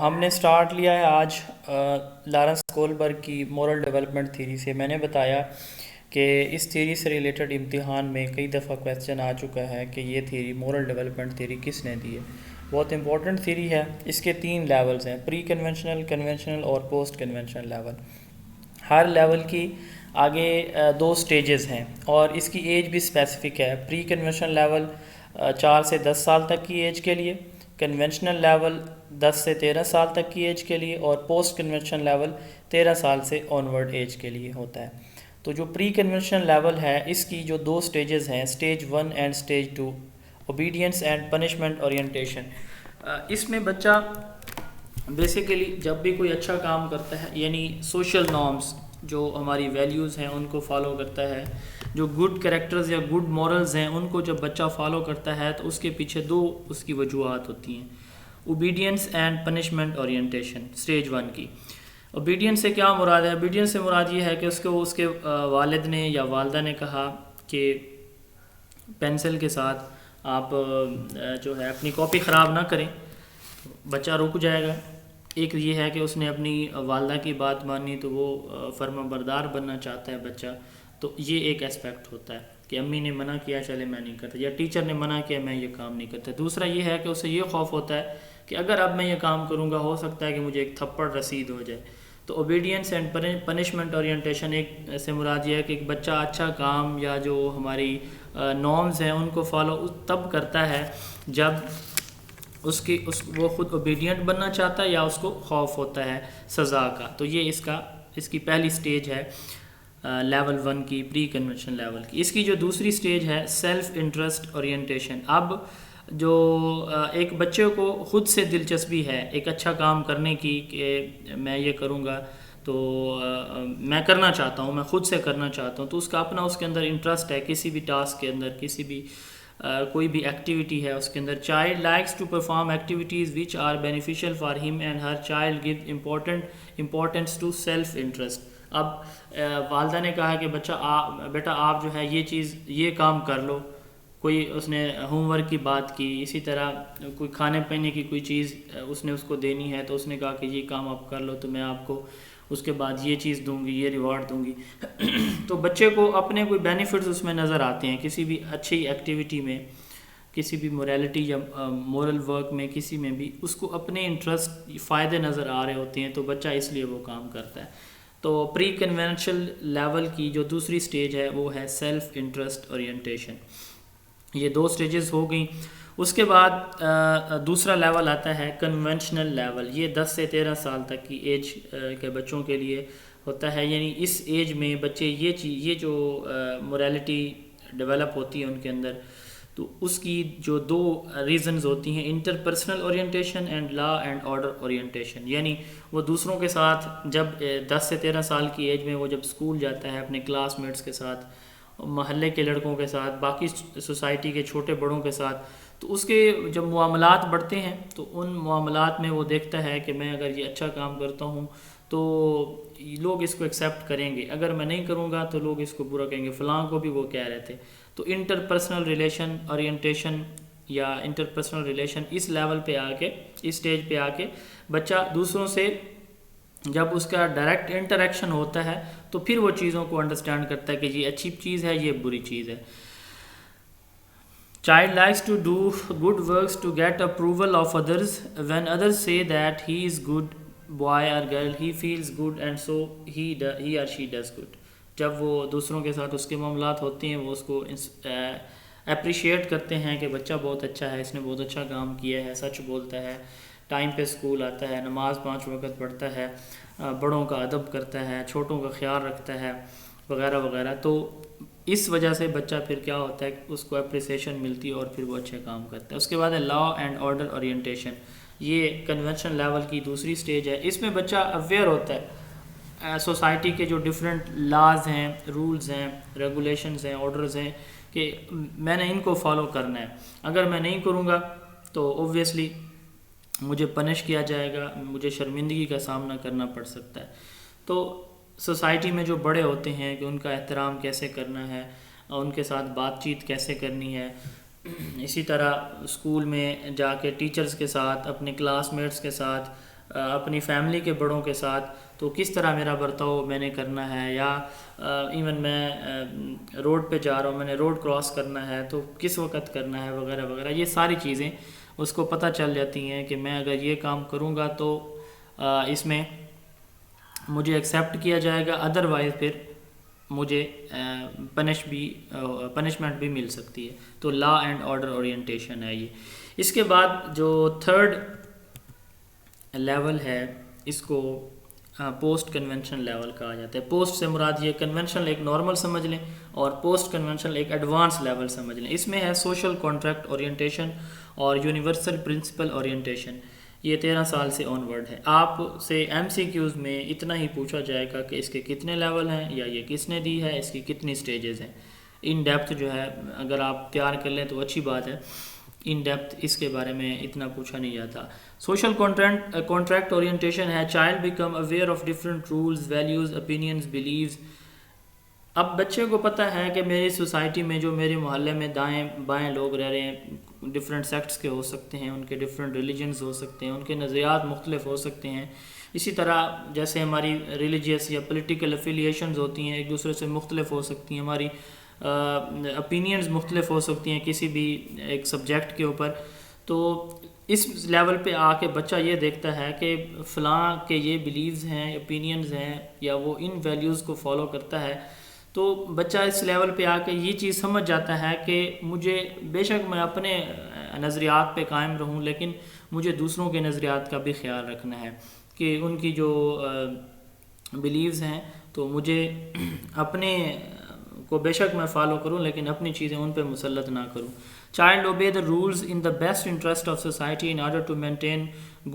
ہم نے سٹارٹ لیا ہے آج لارنس کولبرگ کی مورل ڈیولپمنٹ تھیوری سے۔ میں نے بتایا کہ اس تھیوری سے ریلیٹڈ امتحان میں کئی دفعہ کویسچن آ چکا ہے کہ یہ تھیوری مورل ڈیولپمنٹ تھیوری کس نے دی ہے۔ بہت امپورٹنٹ تھیوری ہے۔ اس کے 3 لیولز ہیں: پری کنونشنل، کنونشنل اور پوسٹ کنونشنل لیول۔ ہر لیول کی آگے 2 سٹیجز ہیں اور اس کی ایج بھی اسپیسیفک ہے۔ پری کنونشنل لیول 4 سے 10 سال تک کی ایج کے لیے، کنونشنل لیول 10 سے 13 سال تک کی ایج کے لیے، اور پوسٹ کنونشنل لیول 13 سال سے آنورڈ ایج کے لیے ہوتا ہے۔ تو جو پری کنونشنل لیول ہے اس کی جو 2 سٹیجز ہیں، stage 1 and stage 2، obedience and punishment orientation. اس میں بچہ بیسیکلی جب بھی کوئی اچھا کام کرتا ہے، یعنی سوشل نارمز جو ہماری ویلیوز ہیں ان کو فالو کرتا ہے، جو گڈ کریکٹرز یا گڈ مورلز ہیں ان کو جب بچہ فالو کرتا ہے تو اس کے پیچھے 2 اس کی وجوہات ہوتی ہیں: obedience and punishment orientation. Stage 1 کی اوبیڈینس سے کیا مراد ہے؟ اوبیڈینس سے مراد یہ ہے کہ اس کے والد نے یا والدہ نے کہا کہ پینسل کے ساتھ آپ جو ہے اپنی کاپی خراب نہ کریں، بچہ رک جائے گا۔ ایک یہ ہے کہ اس نے اپنی والدہ کی بات مانی تو وہ فرما بردار بننا چاہتا ہے بچہ، تو یہ ایک اسپیکٹ ہوتا ہے کہ امی نے منع کیا چلے میں نہیں کرتا، یا ٹیچر نے منع کیا میں یہ کام نہیں کرتا۔ دوسرا یہ ہے کہ اسے یہ خوف ہوتا ہے کہ اگر اب میں یہ کام کروں گا ہو سکتا ہے کہ مجھے ایک تھپڑ رسید ہو جائے۔ تو اوبیڈینس اینڈ پنشمنٹ اورینٹیشن ایک سے مراد یہ ہے کہ ایک بچہ اچھا کام یا جو ہماری نارمز ہیں ان کو فالو تب کرتا ہے جب وہ خود اوبیڈینٹ بننا چاہتا ہے یا اس کو خوف ہوتا ہے سزا کا۔ تو یہ اس کی پہلی سٹیج ہے لیول 1 کی، پری کنونشن لیول کی۔ اس کی جو دوسری سٹیج ہے سیلف انٹرسٹ اورینٹیشن۔ اب جو ایک بچے کو خود سے دلچسپی ہے ایک اچھا کام کرنے کی کہ میں یہ کروں گا تو میں کرنا چاہتا ہوں، میں خود سے کرنا چاہتا ہوں، تو اس کا اپنا اس کے اندر انٹرسٹ ہے کسی بھی ٹاسک کے اندر، کسی بھی کوئی بھی ایکٹیویٹی ہے اس کے اندر۔ Child likes to perform activities which are beneficial for him and her. Child give importance to self interest. اب والدہ نے کہا کہ بیٹا آپ جو ہے یہ کام کر لو، کوئی اس نے ہوم ورک کی بات کی، اسی طرح کوئی کھانے پینے کی کوئی چیز اس نے اس کو دینی ہے تو اس نے کہا کہ یہ کام آپ کر لو تو میں آپ کو اس کے بعد یہ چیز دوں گی، یہ ریوارڈ دوں گی۔ تو بچے کو اپنے کوئی بینیفٹس اس میں نظر آتے ہیں، کسی بھی اچھی ایکٹیویٹی میں، کسی بھی موریلٹی یا مورل ورک میں، کسی میں بھی اس کو اپنے انٹرسٹ فائدے نظر آ رہے ہوتے ہیں تو بچہ اس لیے وہ کام کرتا ہے۔ تو پری کنونشنل لیول کی جو دوسری سٹیج ہے وہ ہے سیلف انٹرسٹ اورینٹیشن۔ یہ 2 سٹیجز ہو گئیں۔ اس کے بعد دوسرا لیول آتا ہے کنونشنل لیول۔ یہ 10 سے 13 سال تک کی ایج کے بچوں کے لیے ہوتا ہے، یعنی اس ایج میں بچے یہ جو موریلٹی ڈیولپ ہوتی ہے ان کے اندر، تو اس کی جو 2 ریزنز ہوتی ہیں: interpersonal orientation and law and order orientation. یعنی وہ دوسروں کے ساتھ جب 10 سے 13 سال کی ایج میں وہ جب اسکول جاتا ہے اپنے کلاس میٹس کے ساتھ، محلے کے لڑکوں کے ساتھ، باقی سوسائٹی کے چھوٹے بڑوں کے ساتھ، تو اس کے جب معاملات بڑھتے ہیں تو ان معاملات میں وہ دیکھتا ہے کہ میں اگر یہ اچھا کام کرتا ہوں تو لوگ اس کو ایکسیپٹ کریں گے، اگر میں نہیں کروں گا تو لوگ اس کو برا کہیں گے، فلاں کو بھی وہ کہہ رہے تھے۔ تو انٹرپرسنل ریلیشن اورینٹیشن یا انٹرپرسنل ریلیشن اس لیول پہ آ کے، اس سٹیج پہ آ کے بچہ دوسروں سے جب اس کا ڈائریکٹ انٹریکشن ہوتا ہے تو پھر وہ چیزوں کو انڈرسٹینڈ کرتا ہے کہ یہ اچھی چیز ہے، یہ بری چیز ہے۔ Child likes to do good works to get approval of others. When others say that he is good boy or girl, he feels good and so he or she does good. جب وہ دوسروں کے ساتھ اس کے معاملات ہوتے ہیں وہ اس کو اپریشیٹ کرتے ہیں کہ بچہ بہت اچھا ہے، اس نے بہت اچھا کام کیا ہے، سچ بولتا ہے، ٹائم پہ اسکول آتا ہے، نماز 5 وقت پڑھتا ہے، بڑوں کا ادب کرتا ہے، چھوٹوں کا خیال رکھتا ہے، وغیرہ وغیرہ۔ تو اس وجہ سے بچہ پھر کیا ہوتا ہے اس کو اپریسیشن ملتی ہے اور پھر وہ اچھے کام کرتا ہے۔ اس کے بعد ہے لا اینڈ آرڈر اورینٹیشن۔ یہ کنونشن لیول کی دوسری سٹیج ہے۔ اس میں بچہ اویئر ہوتا ہے سوسائٹی کے جو ڈفرینٹ لاز ہیں، رولز ہیں، ریگولیشنز ہیں، آرڈرز ہیں کہ میں نے ان کو فالو کرنا ہے، اگر میں نہیں کروں گا تو اوبویسلی مجھے پنش کیا جائے گا، مجھے شرمندگی کا سامنا کرنا پڑ سکتا ہے۔ تو سوسائٹی میں جو بڑے ہوتے ہیں کہ ان کا احترام کیسے کرنا ہے، ان کے ساتھ بات چیت کیسے کرنی ہے، اسی طرح اسکول میں جا کے ٹیچرز کے ساتھ، اپنے کلاس میٹس کے ساتھ، اپنی فیملی کے بڑوں کے ساتھ تو کس طرح میرا برتاؤ میں نے کرنا ہے، یا ایون میں روڈ پہ جا رہا ہوں، میں نے روڈ کراس کرنا ہے تو کس وقت کرنا ہے، وغیرہ وغیرہ. یہ ساری چیزیں اس کو پتہ چل جاتی ہیں کہ میں اگر یہ کام کروں گا تو اس میں مجھے ایکسیپٹ کیا جائے گا، ادروائز پھر مجھے پنشمنٹ بھی مل سکتی ہے. تو لا اینڈ آرڈر اورینٹیشن ہے یہ. اس کے بعد جو تھرڈ لیول ہے اس کو پوسٹ کنونشنل لیول کہا جاتا ہے. پوسٹ سے مراد یہ کنونشنل ایک نارمل سمجھ لیں اور پوسٹ کنونشنل ایک ایڈوانس لیول سمجھ لیں. اس میں ہے سوشل کانٹریکٹ اورینٹیشن اور یونیورسل پرنسپل اورینٹیشن. یہ 13 سال سے آن ورڈ ہے. آپ سے ایم سی کیوز میں اتنا ہی پوچھا جائے گا کہ اس کے کتنے لیول ہیں، یا یہ کس نے دی ہے، اس کی کتنی سٹیجز ہیں. ان ڈیپتھ جو ہے اگر آپ تیار کر لیں تو اچھی بات ہے. ان ڈیپتھ اس کے بارے میں اتنا پوچھا نہیں جاتا. سوشل کانٹریکٹ اورینٹیشن ہے child become aware of different roles, values, opinions, beliefs. اب بچے کو پتہ ہے کہ میری سوسائٹی میں جو میرے محلے میں دائیں بائیں لوگ رہ رہے ہیں، ڈفرینٹ سیکٹس کے ہو سکتے ہیں، ان کے ڈفرینٹ ریلیجنز ہو سکتے ہیں، ان کے نظریات مختلف ہو سکتے ہیں. اسی طرح جیسے ہماری ریلیجیس یا پولیٹیکل افیلیشنز ہوتی ہیں ایک دوسرے سے مختلف ہو سکتی ہیں، ہماری اپینینز مختلف ہو سکتی ہیں کسی بھی ایک سبجیکٹ کے اوپر. تو اس لیول پہ آ کے بچہ یہ دیکھتا ہے کہ فلاں کے یہ بلیوز ہیں، اپینینز ہیں، یا وہ ان ویلیوز کو فالو کرتا ہے. تو بچہ اس لیول پہ آ کے یہ چیز سمجھ جاتا ہے کہ مجھے بے شک میں اپنے نظریات پہ قائم رہوں، لیکن مجھے دوسروں کے نظریات کا بھی خیال رکھنا ہے کہ ان کی جو بلیوز ہیں تو مجھے اپنے کو بے شک میں فالو کروں لیکن اپنی چیزیں ان پہ مسلط نہ کروں. Child obey the rules in the best interest of society in order to maintain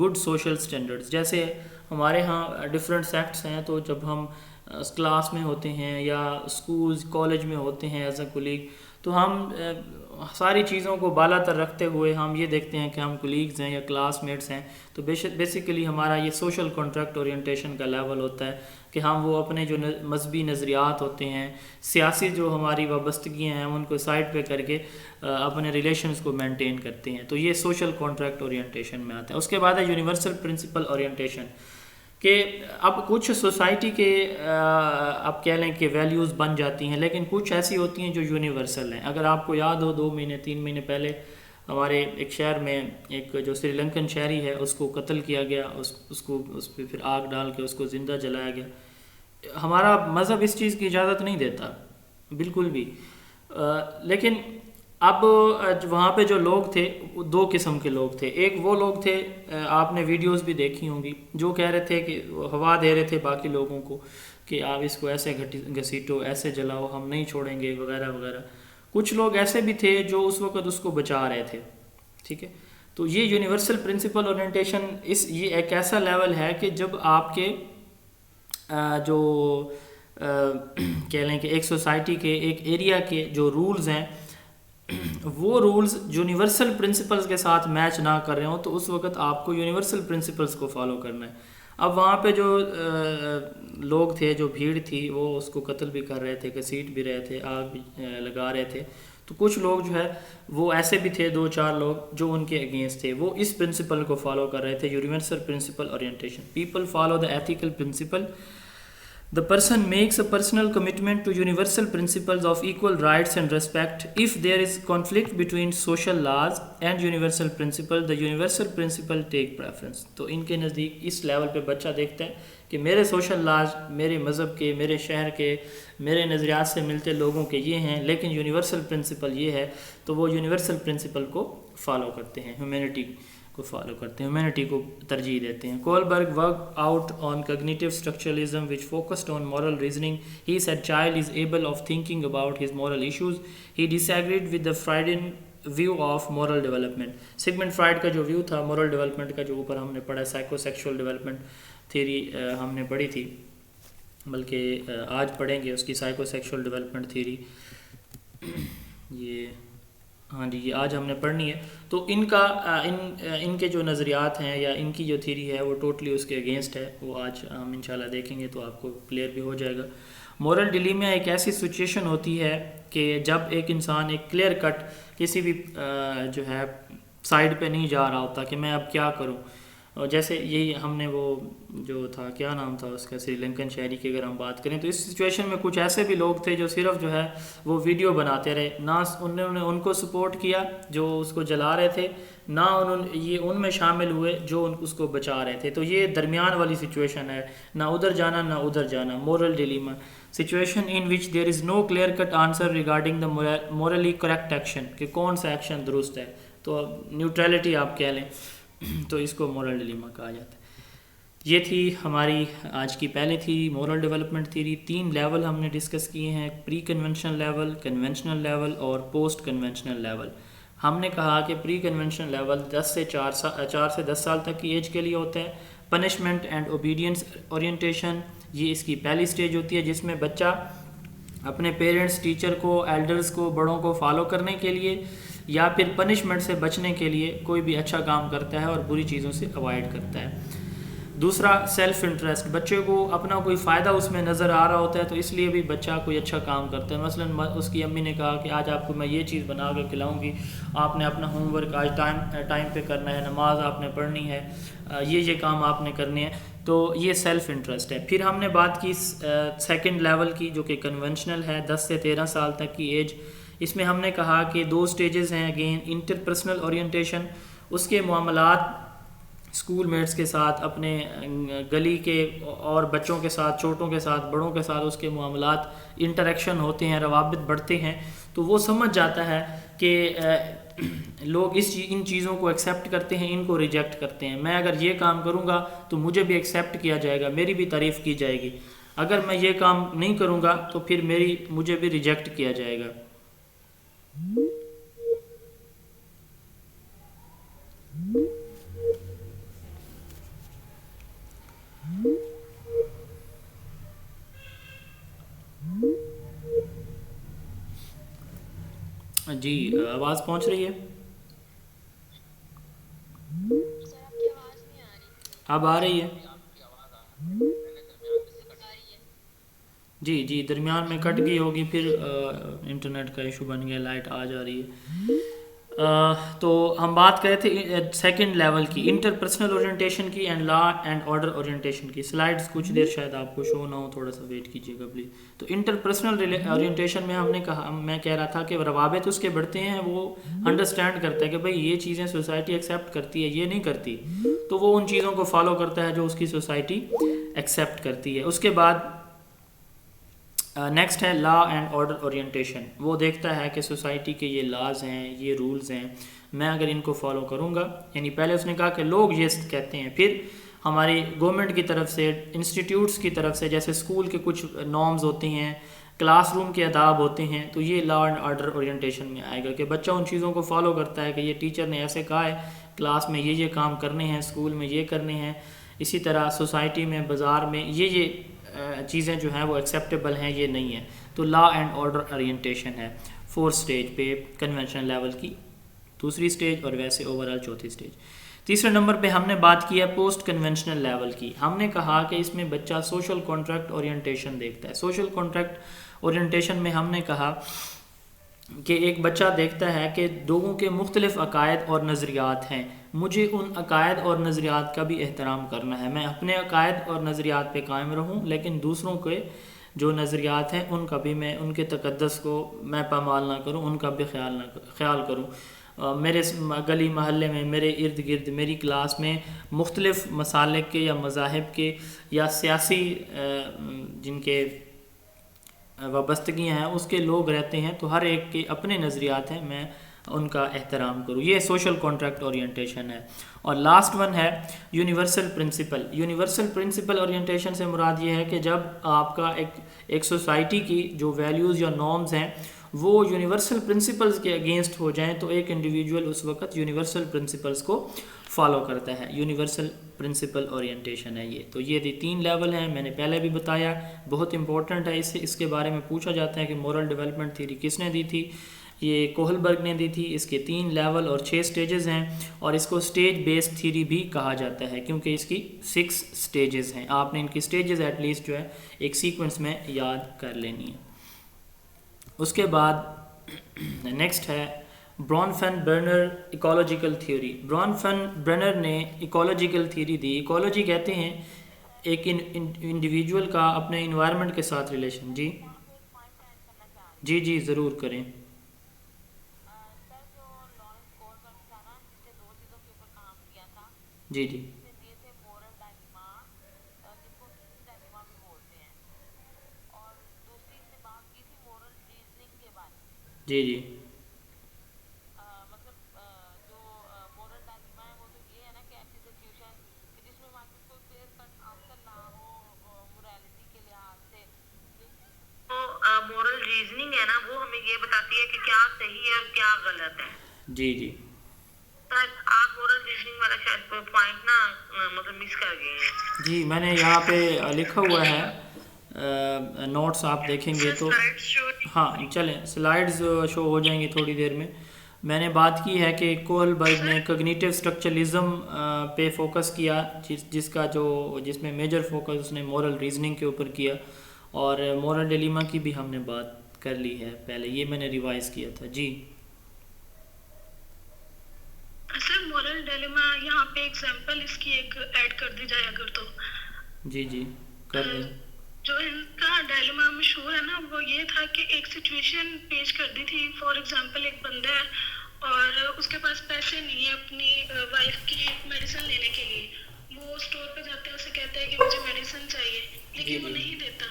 good social standards. جیسے ہمارے ہاں ڈفرینٹ سیکٹس ہیں، تو جب ہم کلاس میں ہوتے ہیں یا اسکولز کالج میں ہوتے ہیں ایز اے کولیگ، تو ہم ساری چیزوں کو بالا تر رکھتے ہوئے ہم یہ دیکھتے ہیں کہ ہم کولیگز ہیں یا کلاس میٹس ہیں. تو بیسیکلی ہمارا یہ سوشل کانٹریکٹ اورینٹیشن کا لیول ہوتا ہے کہ ہم وہ اپنے جو مذہبی نظریات ہوتے ہیں، سیاسی جو ہماری وابستگیاں ہیں، ان کو سائڈ پہ کر کے اپنے ریلیشنز کو مینٹین کرتے ہیں. تو یہ سوشل کانٹریکٹ اورینٹیشن میں آتا ہے. اس کے بعد ہے یونیورسل پرنسپل اورینٹیشن، کہ اب کچھ سوسائٹی کے آپ کہہ لیں کہ ویلیوز بن جاتی ہیں، لیکن کچھ ایسی ہوتی ہیں جو یونیورسل ہیں. اگر آپ کو یاد ہو 2 مہینے 3 مہینے پہلے ہمارے ایک شہر میں ایک جو سری لنکن شہری ہے اس کو قتل کیا گیا، اس پہ پھر آگ ڈال کے اس کو زندہ جلایا گیا. ہمارا مذہب اس چیز کی اجازت نہیں دیتا بالکل بھی. لیکن اب وہاں پہ جو لوگ تھے وہ 2 قسم کے لوگ تھے. ایک وہ لوگ تھے، آپ نے ویڈیوز بھی دیکھی ہوں گی، جو کہہ رہے تھے کہ ہوا دے رہے تھے باقی لوگوں کو کہ آپ اس کو ایسے گھسیٹو، ایسے جلاؤ، ہم نہیں چھوڑیں گے، وغیرہ وغیرہ. کچھ لوگ ایسے بھی تھے جو اس وقت اس کو بچا رہے تھے. ٹھیک ہے، تو یہ یونیورسل پرنسپل اورینٹیشن یہ ایک ایسا لیول ہے کہ جب آپ کے جو کہہ لیں کہ ایک سوسائٹی کے ایک ایریا کے جو رولز ہیں وہ رولز یونیورسل پرنسپلز کے ساتھ میچ نہ کر رہے ہوں، تو اس وقت آپ کو یونیورسل پرنسپلز کو فالو کرنا ہے. اب وہاں پہ جو لوگ تھے، جو بھیڑ تھی، وہ اس کو قتل بھی کر رہے تھے، گھسیٹ بھی رہے تھے، آگ بھی لگا رہے تھے. تو کچھ لوگ جو ہے وہ ایسے بھی تھے 2-4 لوگ جو ان کے اگینسٹ تھے، وہ اس پرنسپل کو فالو کر رہے تھے، universal principle orientation. People follow the ethical principle. The person makes a personal commitment to universal principles of equal rights and respect. If there is conflict between social laws and universal principle, the universal principle take preference. تو ان کے نزدیک اس level پہ بچہ دیکھتا ہے کہ میرے social laws میرے مذہب کے، میرے شہر کے، میرے نظریات سے ملتے لوگوں کے یہ ہیں، لیکن یونیورسل پرنسپل یہ ہے، تو وہ یونیورسل پرنسپل کو فالو کرتے ہیں، ہیومینٹی کو فالو کرتے ہیں، ہیومینٹی کو ترجیح دیتے ہیں. Kohlberg work out on cognitive structuralism which focused on moral reasoning. He said child is able of thinking about his moral issues. He disagreed with the Freudian view of moral development. Sigmund Freud کا جو view تھا moral development کا، جو اوپر ہم نے پڑھا psycho sexual development theory ہم نے پڑھی تھی، بلکہ آج پڑھیں گے اس کی سائیکو سیکشول ڈیولپمنٹ تھیوری. یہ ہاں جی، یہ آج ہم نے پڑھنی ہے. تو ان کے جو نظریات ہیں یا ان کی جو تھیری ہے وہ ٹوٹلی اس کے اگینسٹ ہے. وہ آج ہم انشاءاللہ دیکھیں گے تو آپ کو کلیئر بھی ہو جائے گا. مورل ڈیلیمیا ایک ایسی سچویشن ہوتی ہے کہ جب ایک انسان ایک کلیئر کٹ کسی بھی جو ہے سائڈ پہ نہیں جا رہا ہوتا کہ میں اب کیا کروں. اور جیسے یہی ہم نے وہ جو تھا کیا نام تھا اس کا سری لنکن شہری کی اگر ہم بات کریں تو اس سچویشن میں کچھ ایسے بھی لوگ تھے جو صرف جو ہے وہ ویڈیو بناتے رہے, نہ انہوں نے ان کو سپورٹ کیا جو اس کو جلا رہے تھے, نہ یہ ان میں شامل ہوئے جو اس کو بچا رہے تھے. تو یہ درمیان والی سچویشن ہے, نہ ادھر جانا نہ ادھر جانا, moral dilemma situation in which there is no clear cut answer regarding the morally correct action, کہ کون سا ایکشن درست ہے. تو نیوٹرلٹی آپ کہہ لیں تو اس کو مورل ڈیلیما کہا جاتا ہے. یہ تھی ہماری آج کی پہلی theory, moral development theory. 3 level ہم نے ڈسکس کیے ہیں, پری کنونشنل لیول, کنونشنل لیول اور پوسٹ کنونشنل لیول. ہم نے کہا کہ پری کنونشنل لیول 4 سے 10 سال تک کی ایج کے لیے ہوتا ہے. پنشمنٹ اینڈ اوبیڈینس اورینٹیشن, یہ اس کی پہلی سٹیج ہوتی ہے جس میں بچہ اپنے پیرنٹس, ٹیچر کو, ایلڈرز کو, بڑوں کو فالو کرنے کے لیے یا پھر پنشمنٹ سے بچنے کے لیے کوئی بھی اچھا کام کرتا ہے اور بری چیزوں سے اوائڈ کرتا ہے. دوسرا سیلف انٹرسٹ, بچے کو اپنا کوئی فائدہ اس میں نظر آ رہا ہوتا ہے تو اس لیے بھی بچہ کوئی اچھا کام کرتا ہے. مثلا اس کی امی نے کہا کہ آج آپ کو میں یہ چیز بنا کے کھلاؤں گی, آپ نے اپنا ہوم ورک آج ٹائم پہ کرنا ہے, نماز آپ نے پڑھنی ہے, یہ کام آپ نے کرنے ہیں, تو یہ سیلف انٹرسٹ ہے. پھر ہم نے بات کی سیکنڈ لیول کی جو کہ کنونشنل ہے, 10 سے 13 سال تک کی ایج. اس میں ہم نے کہا کہ 2 سٹیجز ہیں. اگین انٹرپرسنل اورینٹیشن, اس کے معاملات اسکول میٹس کے ساتھ, اپنے گلی کے اور بچوں کے ساتھ, چھوٹوں کے ساتھ, بڑوں کے ساتھ اس کے معاملات, انٹریکشن ہوتے ہیں, روابط بڑھتے ہیں, تو وہ سمجھ جاتا ہے کہ لوگ ان چیزوں کو ایکسیپٹ کرتے ہیں, ان کو ریجیکٹ کرتے ہیں. میں اگر یہ کام کروں گا تو مجھے بھی ایکسیپٹ کیا جائے گا, میری بھی تعریف کی جائے گی. اگر میں یہ کام نہیں کروں گا تو پھر مجھے بھی ریجیکٹ کیا جائے گا. جی آواز پہنچ رہی ہے؟ اب آ رہی ہے؟ جی درمیان میں کٹ گئی ہوگی, پھر انٹرنیٹ کا ایشو بن گیا, لائٹ آ جا رہی ہے. تو ہم بات کرے تھے سیکنڈ لیول کی, انٹرپرسنل اورینٹیشن کی and law and order orientation کی. سلائڈز کچھ دیر شاید آپ کو شو نہ ہو, تھوڑا سا ویٹ کیجیے گا پلیز. تو انٹرپرسنل اورینٹیشن میں میں کہہ رہا تھا کہ روابط اس کے بڑھتے ہیں, وہ انڈرسٹینڈ کرتا ہے کہ بھائی یہ چیزیں سوسائٹی ایکسیپٹ کرتی ہے, یہ نہیں کرتی, تو وہ ان چیزوں کو فالو کرتا ہے جو اس کی سوسائٹی ایکسیپٹ کرتی ہے. اس کے بعد نیکسٹ ہے لا اینڈ آرڈر اورینٹیشن. وہ دیکھتا ہے کہ سوسائٹی کے یہ لاز ہیں, یہ رولز ہیں, میں اگر ان کو فالو کروں گا, یعنی پہلے اس نے کہا کہ لوگ یہ کہتے ہیں, پھر ہماری گورنمنٹ کی طرف سے, انسٹیٹیوٹس کی طرف سے, جیسے اسکول کے کچھ نارمز ہوتے ہیں, کلاس روم کے آداب ہوتے ہیں, تو یہ لا اینڈ آرڈر اورینٹیشن میں آئے گا کہ بچہ ان چیزوں کو فالو کرتا ہے کہ یہ ٹیچر نے ایسے کہا ہے, کلاس میں یہ کام کرنے ہیں, اسکول میں یہ کرنے ہیں, اسی طرح سوسائٹی میں, بازار میں یہ چیزیں جو ہیں وہ ایکسیپٹیبل ہیں, یہ نہیں ہیں. تو لا اینڈ آرڈر اورینٹیشن ہے 4 سٹیج پہ, کنونشنل لیول کی 2ری سٹیج, اور ویسے اوورال 4تھی سٹیج. تیسرے نمبر پہ ہم نے بات کی ہے پوسٹ کنونشنل لیول کی. ہم نے کہا کہ اس میں بچہ سوشل کانٹریکٹ اورینٹیشن دیکھتا ہے. سوشل کانٹریکٹ اورینٹیشن میں ہم نے کہا کہ ایک بچہ دیکھتا ہے کہ لوگوں کے مختلف عقائد اور نظریات ہیں, مجھے ان عقائد اور نظریات کا بھی احترام کرنا ہے, میں اپنے عقائد اور نظریات پہ قائم رہوں, لیکن دوسروں کے جو نظریات ہیں ان کا بھی میں, ان کے تقدس کو میں پامال نہ کروں, ان کا بھی خیال کروں. میرے گلی محلے میں, میرے ارد گرد, میری کلاس میں مختلف مسالک کے یا مذاہب کے یا سیاسی جن کے وابستگیاں ہیں اس کے لوگ رہتے ہیں, تو ہر ایک کے اپنے نظریات ہیں, میں ان کا احترام کروں. یہ سوشل کانٹریکٹ اورینٹیشن ہے. اور لاسٹ ون ہے universal principle. Universal principle orientation سے مراد یہ ہے کہ جب آپ کا ایک سوسائٹی کی جو ویلیوز یا نارمز ہیں وہ یونیورسل پرنسپلز کے اگینسٹ ہو جائیں, تو ایک انڈیویجول اس وقت یونیورسل پرنسپلز کو فالو کرتا ہے. یونیورسل پرنسپل اورینٹیشن ہے یہ. تو یہ 3 لیول ہیں, میں نے پہلے بھی بتایا, بہت امپورٹنٹ ہے. اس کے بارے میں پوچھا جاتا ہے کہ مورل ڈیولپمنٹ تھیوری کس نے دی تھی, یہ کوہلبرگ نے دی تھی. اس کے 3 لیول اور 6 سٹیجز ہیں, اور اس کو سٹیج بیسڈ تھیوری بھی کہا جاتا ہے کیونکہ اس کی 6 سٹیجز ہیں. آپ نے ان کی سٹیجز ایٹ لیسٹ جو ہے ایک سیکوینس میں یاد کر لینی ہے. اس کے بعد نیکسٹ ہے برونفن برنر ایکولوجیکل تھیوری. برونفن برنر نے ایکولوجیکل تھیوری دی. ایکولوجی کہتے ہیں ایک انڈیویجول کا اپنے انوائرمنٹ کے ساتھ ریلیشن. جی جی جی ضرور کریں. جی جی جی جی مورل ریزننگ ہے نا وہ ہمیں یہ بتاتی ہے کہ کیا صحیح ہے اور کیا غلط ہے. جی جی آپ مورل ریزننگ والا شاید پوائنٹ نا مطلب مس کر گئے ہیں. جی میں نے یہاں پہ لکھا ہوا ہے نوٹس آپ دیکھیں گے تو ہاں چلیں سلائڈز شو ہو جائیں گی تھوڑی دیر میں. میں نے بات کی ہے کہ کولبرگ نے کوگنیٹو اسٹرکچرلزم پہ فوکس کیا جس میں میجر فوکس اس نے مورل ریزننگ کے اوپر کیا, اور مورل ڈیلیما کی بھی ہم نے بات کر لی ہے پہلے, یہ میں نے ریوائز کیا تھا. جی سر مورل ڈیلیما یہاں پہ ایگزامپل اس کی ایک ایڈ کر دی جائے اگر تو. جی جی کر دیں. جو ان کا ڈائلما مشہور ہے نا وہ یہ تھا کہ ایک سچویشن پیش کر دی تھی. فار ایگزامپل ایک بندہ ہے اور اس کے پاس پیسے نہیں ہے اپنی وائف کی میڈیسن لینے کے لیے. وہ اسٹور پہ جاتا ہے, اسے کہتا ہے کہ مجھے میڈیسن چاہیے لیکن وہ نہیں دیتا.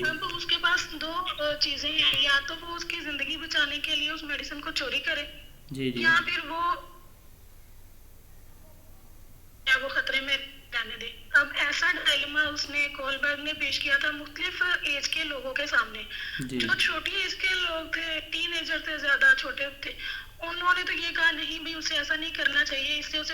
اب اس کے پاس دو چیزیں ہیں, یا تو وہ اس کی زندگی بچانے کے لیے اس میڈیسن کو چوری کرے یا پھر وہ خطرے میں رہنے دے. اب ایسا ڈائلما اس نے کولبرگ نے پیش کیا تھا مختلف ایج کے لوگوں کے سامنے. جو چھوٹی ایج کے لوگ تھے, ٹین ایجر تھے, زیادہ چھوٹے تھے, انہوں نے تو یہ کہا نہیں بھی اسے ایسا نہیں کرنا چاہیے, اس سے اسے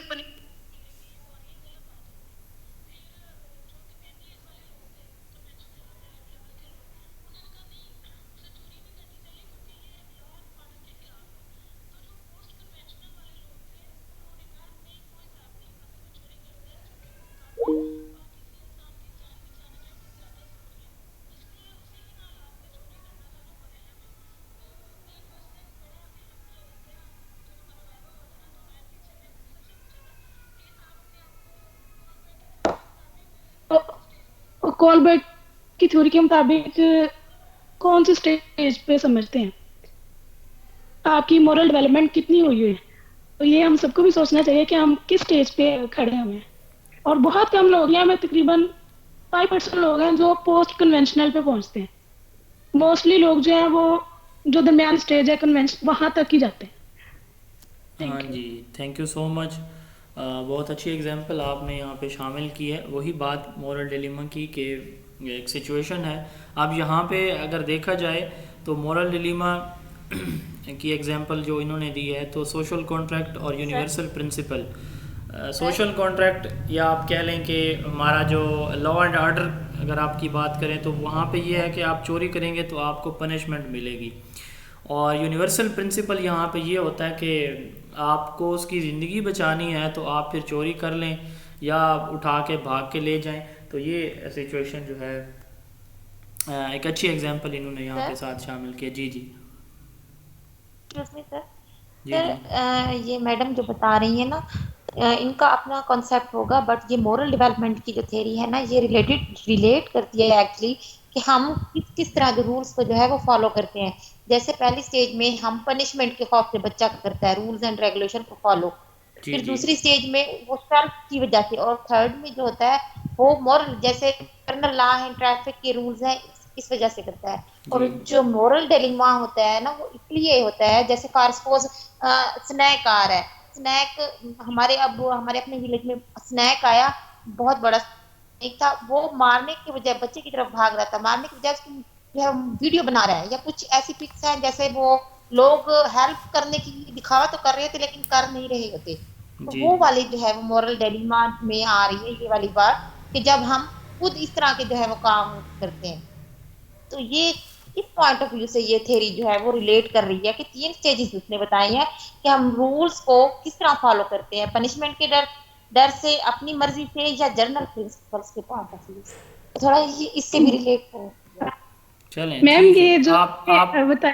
کولبرگ کی تھیوری کے مطابق کون سی سٹیج پہ سمجھتے ہیں آپ کی مورل ڈیولپمنٹ کتنی ہوئی ہے؟ تو یہ ہم سب کو بھی سوچنا چاہیے کہ ہم کس سٹیج پہ کھڑے ہیں. اور بہت کم لوگ ہیں, ہمیں تقریباً 5% لوگ ہیں جو پوسٹ کنونشنل پہ پہنچتے ہیں. موسٹلی لوگ جو ہیں وہ جو درمیان سٹیج ہے کنونشن وہاں تک ہی جاتے ہیں. ہاں جی تھینک یو سو مچ. بہت اچھی اگزامپل آپ نے یہاں پہ شامل کی ہے. وہی بات مورل ڈیلیما کی کہ ایک سچویشن ہے. اب یہاں پہ اگر دیکھا جائے تو مورل ڈیلیما کی ایگزامپل جو انہوں نے دی ہے تو سوشل کانٹریکٹ اور یونیورسل پرنسپل. سوشل کانٹریکٹ یا آپ کہہ لیں کہ ہمارا جو لا اینڈ آرڈر اگر آپ کی بات کریں تو وہاں پہ یہ ہے کہ آپ چوری کریں گے تو آپ کو پنشمنٹ ملے گی. اور یونیورسل پرنسپل یہاں پہ یہ ہوتا ہے کہ آپ کو اس کی زندگی بچانی ہے تو آپ پھر چوری کر لیں یا اٹھا کے بھاگ کے لے جائیں. تو یہ سچویشن جو ہے ایک اچھی ایگزامپل انہوں نے یہاں پہ ساتھ شامل کیا. جی جی سر یہ میڈم جو بتا رہی ہیں نا ان کا اپنا کانسیپٹ ہوگا, بٹ یہ مورل ڈیولپمنٹ کی جو تھیوری ہے نا یہ ریلیٹ کرتی ہے ایکچولی کہ ہم کس طرح کے رولس کو جو ہے وہ فالو کرتے ہیں. جیسے پہلی سٹیج میں ہم پنشمنٹ کے خوف سے بچہ کرتا ہے رولز اینڈ ریگولیشن کو فالو, پھر دوسری سٹیج میں وہ سیلف کی وجہ سے, اور تھرڈ میں جو ہوتا ہے وہ مورل جیسے کرنل لا ہے ٹریفک کے رولز ہیں اس وجہ سے کرتا ہے. اور جو مورل ڈیلیما ہوتا ہے نا وہ اس لیے ہوتا ہے جیسے فار سپوز سنیک آ رہا ہے, سنیک ہمارے اپنے ولیج میں سنیک آیا بہت بڑا ایک تھا, وہ مارنے کے بجائے بچے کی طرف بھاگ رہا تھا, مارنے کی بجائے اس کی جو ہے ویڈیو بنا رہا ہے یا کچھ ایسی پکس ہیں جیسے وہ لوگ ہیلپ کرنے کی دکھاوا تو کر رہے تھے لیکن کر نہیں رہے ہوتے. تو وہ والی جو ہے وہ مورل ڈیلیما میں آ رہی ہے یہ والی بات کہ جب ہم خود اس طرح کے جو ہے وہ کام کرتے ہیں. تو یہ اس پوائنٹ آف ویو سے یہ تھیوری جو ہے وہ ریلیٹ کر رہی ہے کہ 3 سٹیجز اس نے بتائی ہیں کہ ہم رولز کو کس طرح فالو کرتے ہیں, پنشمنٹ کے ڈر سے, اپنی مرضی سے, یا جنرل پرنسپلس کے پوائنٹ آف ویو سے. تھوڑا اس سے بھی ریلیٹ کریں. چلیں میم ٹھیک ہے. یہ جو آپ بتایا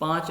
5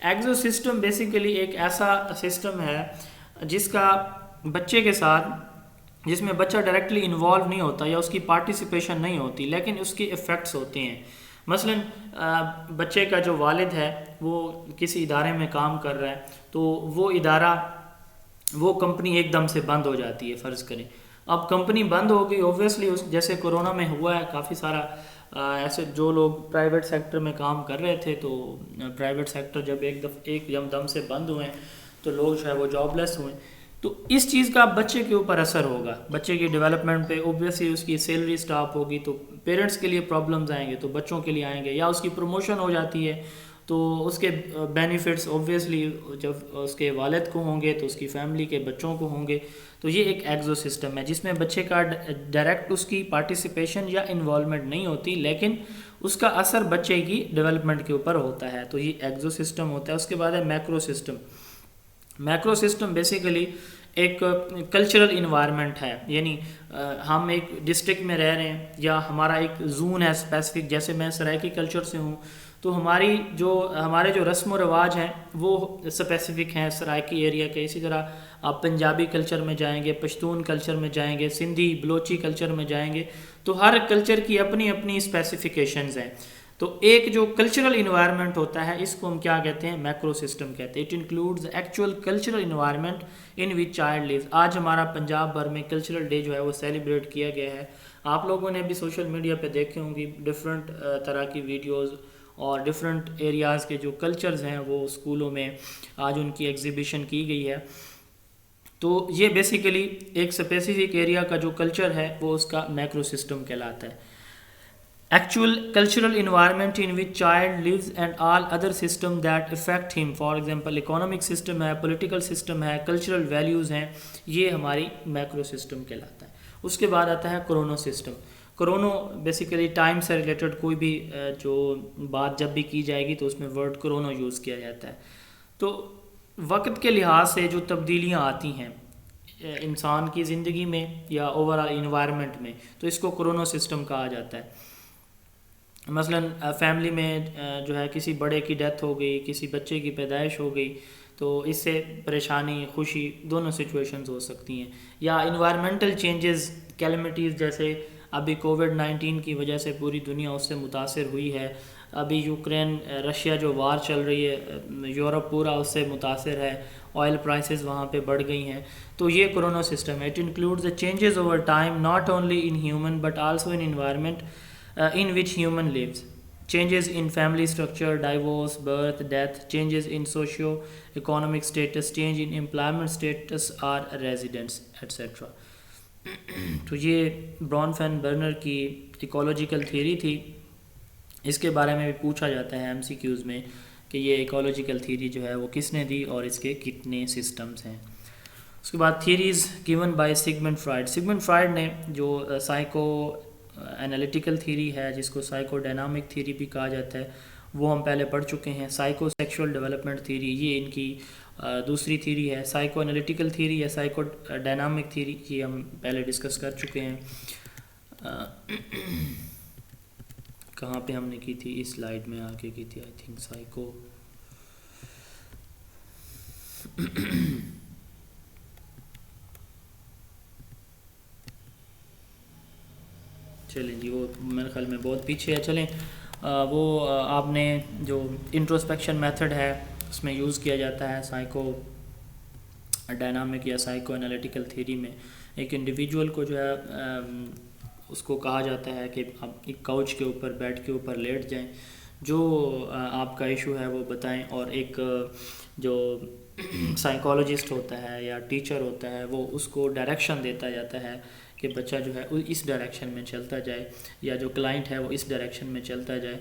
ایگزو سسٹم بیسیکلی ایک ایسا سسٹم ہے جس کا بچے کے ساتھ، جس میں بچہ ڈائریکٹلی انوالو نہیں ہوتا یا اس کی پارٹیسپیشن نہیں ہوتی، لیکن اس کے افیکٹس ہوتے ہیں. مثلا بچے کا جو والد ہے وہ کسی ادارے میں کام کر رہا ہے، تو وہ ادارہ، وہ کمپنی ایک دم سے بند ہو جاتی ہے فرض کریں. اب کمپنی بند ہو گئی، اوبویسلی جیسے کورونا میں ہوا ہے، کافی سارا ایسے جو لوگ پرائیویٹ سیکٹر میں کام کر رہے تھے، تو پرائیویٹ سیکٹر جب ایک دم سے بند ہوئے تو لوگ جو ہے وہ جاب لیس ہوئے. تو اس چیز کا بچے کے اوپر اثر ہوگا، بچے کی ڈیولپمنٹ پہ. اوبویسلی اس کی سیلری سٹاپ ہوگی تو پیرنٹس کے لیے پرابلمز آئیں گے، تو بچوں کے لیے آئیں گے. یا اس کی پروموشن ہو جاتی ہے تو اس کے بینیفٹس اوبویسلی جب اس کے والد کو ہوں گے تو اس کی فیملی کے بچوں کو ہوں گے. تو یہ ایک ایگزو سسٹم ہے جس میں بچے کا ڈائریکٹ اس کی پارٹیسپیشن یا انوالومنٹ نہیں ہوتی، لیکن اس کا اثر بچے کی ڈیولپمنٹ کے اوپر ہوتا ہے. تو یہ ایگزو سسٹم ہوتا ہے. اس کے بعد ہے macro system. Macro system basically ایک کلچرل انوائرمنٹ ہے، یعنی ہم ایک ڈسٹرکٹ میں رہ رہے ہیں یا ہمارا ایک زون ہے اسپیسیفک. جیسے میں سرائیکی کلچر سے ہوں، تو ہمارے جو رسم و رواج ہیں وہ اسپیسیفک ہیں سرائیکی ایریا کے. اسی طرح آپ پنجابی کلچر میں جائیں گے، پشتون کلچر میں جائیں گے، سندھی بلوچی کلچر میں جائیں گے، تو ہر کلچر کی اپنی اپنی اسپیسیفیکیشنز ہیں. تو ایک جو کلچرل انوائرمنٹ ہوتا ہے اس کو ہم کیا کہتے ہیں؟ میکرو سسٹم کہتے ہیں. It includes actual cultural environment in which child lives. آج ہمارا پنجاب بھر میں کلچرل ڈے جو ہے وہ سیلیبریٹ کیا گیا ہے. آپ لوگوں نے بھی سوشل میڈیا پہ دیکھے ہوں گی ڈفرینٹ طرح کی ویڈیوز، اور ڈفرینٹ ایریاز کے جو کلچرز ہیں وہ اسکولوں میں آج ان کی ایگزیبیشن کی گئی ہے. تو یہ بیسیکلی ایک اسپیسیفک ایریا کا جو کلچر ہے وہ اس کا میکرو سسٹم کہلاتا ہے. Actual cultural environment in which child lives and all other system that affect him, for example economic system ہے، political system ہے، cultural values ہیں، یہ ہماری میکرو سسٹم کہلاتا ہے. اس کے بعد آتا ہے کرونو سسٹم. کرونو بیسیکلی ٹائم سے ریلیٹڈ کوئی بھی جو بات جب بھی کی جائے گی تو اس میں ورڈ کرونو یوز کیا جاتا ہے. تو وقت کے لحاظ سے جو تبدیلیاں آتی ہیں انسان کی زندگی میں یا اوور آل انوائرمنٹ میں، تو اس کو کرونو سسٹم کہا جاتا ہے. مثلا فیملی میں جو ہے کسی بڑے کی ڈیتھ ہو گئی، کسی بچے کی پیدائش ہو گئی، تو اس سے پریشانی خوشی دونوں سچویشنز ہو سکتی ہیں. یا انوائرمنٹل چینجز، کیلمٹیز، جیسے ابھی کووڈ-19 کی وجہ سے پوری دنیا اس سے متاثر ہوئی ہے. ابھی یوکرین رشیا جو وار چل رہی ہے، یورپ پورا اس سے متاثر ہے، آئل پرائسز وہاں پہ بڑھ گئی ہیں. تو یہ کرونو سسٹم ہے. It includes the changes over time not only in human but also in environment in which human lives. Changes in family structure, divorce, birth, death, changes in socio-economic status, change in employment status or residence, etc. تو یہ برون fan burner کی ecological theory تھی. اس کے بارے میں بھی پوچھا جاتا ہے MCQs میں کہ یہ ایکولوجیکل تھیوری جو ہے وہ کس نے دی اور اس کے کتنے سسٹمز ہیں. اس کے بعد theories given by Sigmund Freud. Sigmund Freud نے جو سائیکو انالیٹیکل تھیوری ہے، جس کو سائیکو ڈائنامک تھیوری بھی کہا جاتا ہے، وہ ہم پہلے پڑھ چکے ہیں. سائیکو سیکشول ڈیولپمنٹ تھیوری یہ ان کی دوسری تھیوری ہے. سائیکو انالیٹیکل تھیوری یا سائیکو ڈائنامک تھیوری یہ ہم پہلے ڈسکس کر چکے ہیں. کہاں پہ ہم نے کی تھی؟ اس سلائیڈ میں آ کے کی تھی آئی تھنک. سائیکو چلیں جی، وہ میرے خیال میں بہت پیچھے ہے. چلیں وہ آپ نے جو انٹروسپیکشن میتھڈ ہے اس میں یوز کیا جاتا ہے سائیکو ڈائنامک یا سائیکو انالیٹیکل تھیوری میں. ایک انڈیویجول کو جو ہے اس کو کہا جاتا ہے کہ آپ ایک کاؤچ کے اوپر، بیڈ کے اوپر لیٹ جائیں، جو آپ کا ایشو ہے وہ بتائیں، اور ایک جو سائیکالوجسٹ ہوتا ہے یا ٹیچر ہوتا ہے وہ اس کو ڈائریکشن دیتا جاتا ہے کہ بچہ جو ہے اس ڈائریکشن میں چلتا جائے، یا جو کلائنٹ ہے وہ اس ڈائریکشن میں چلتا جائے،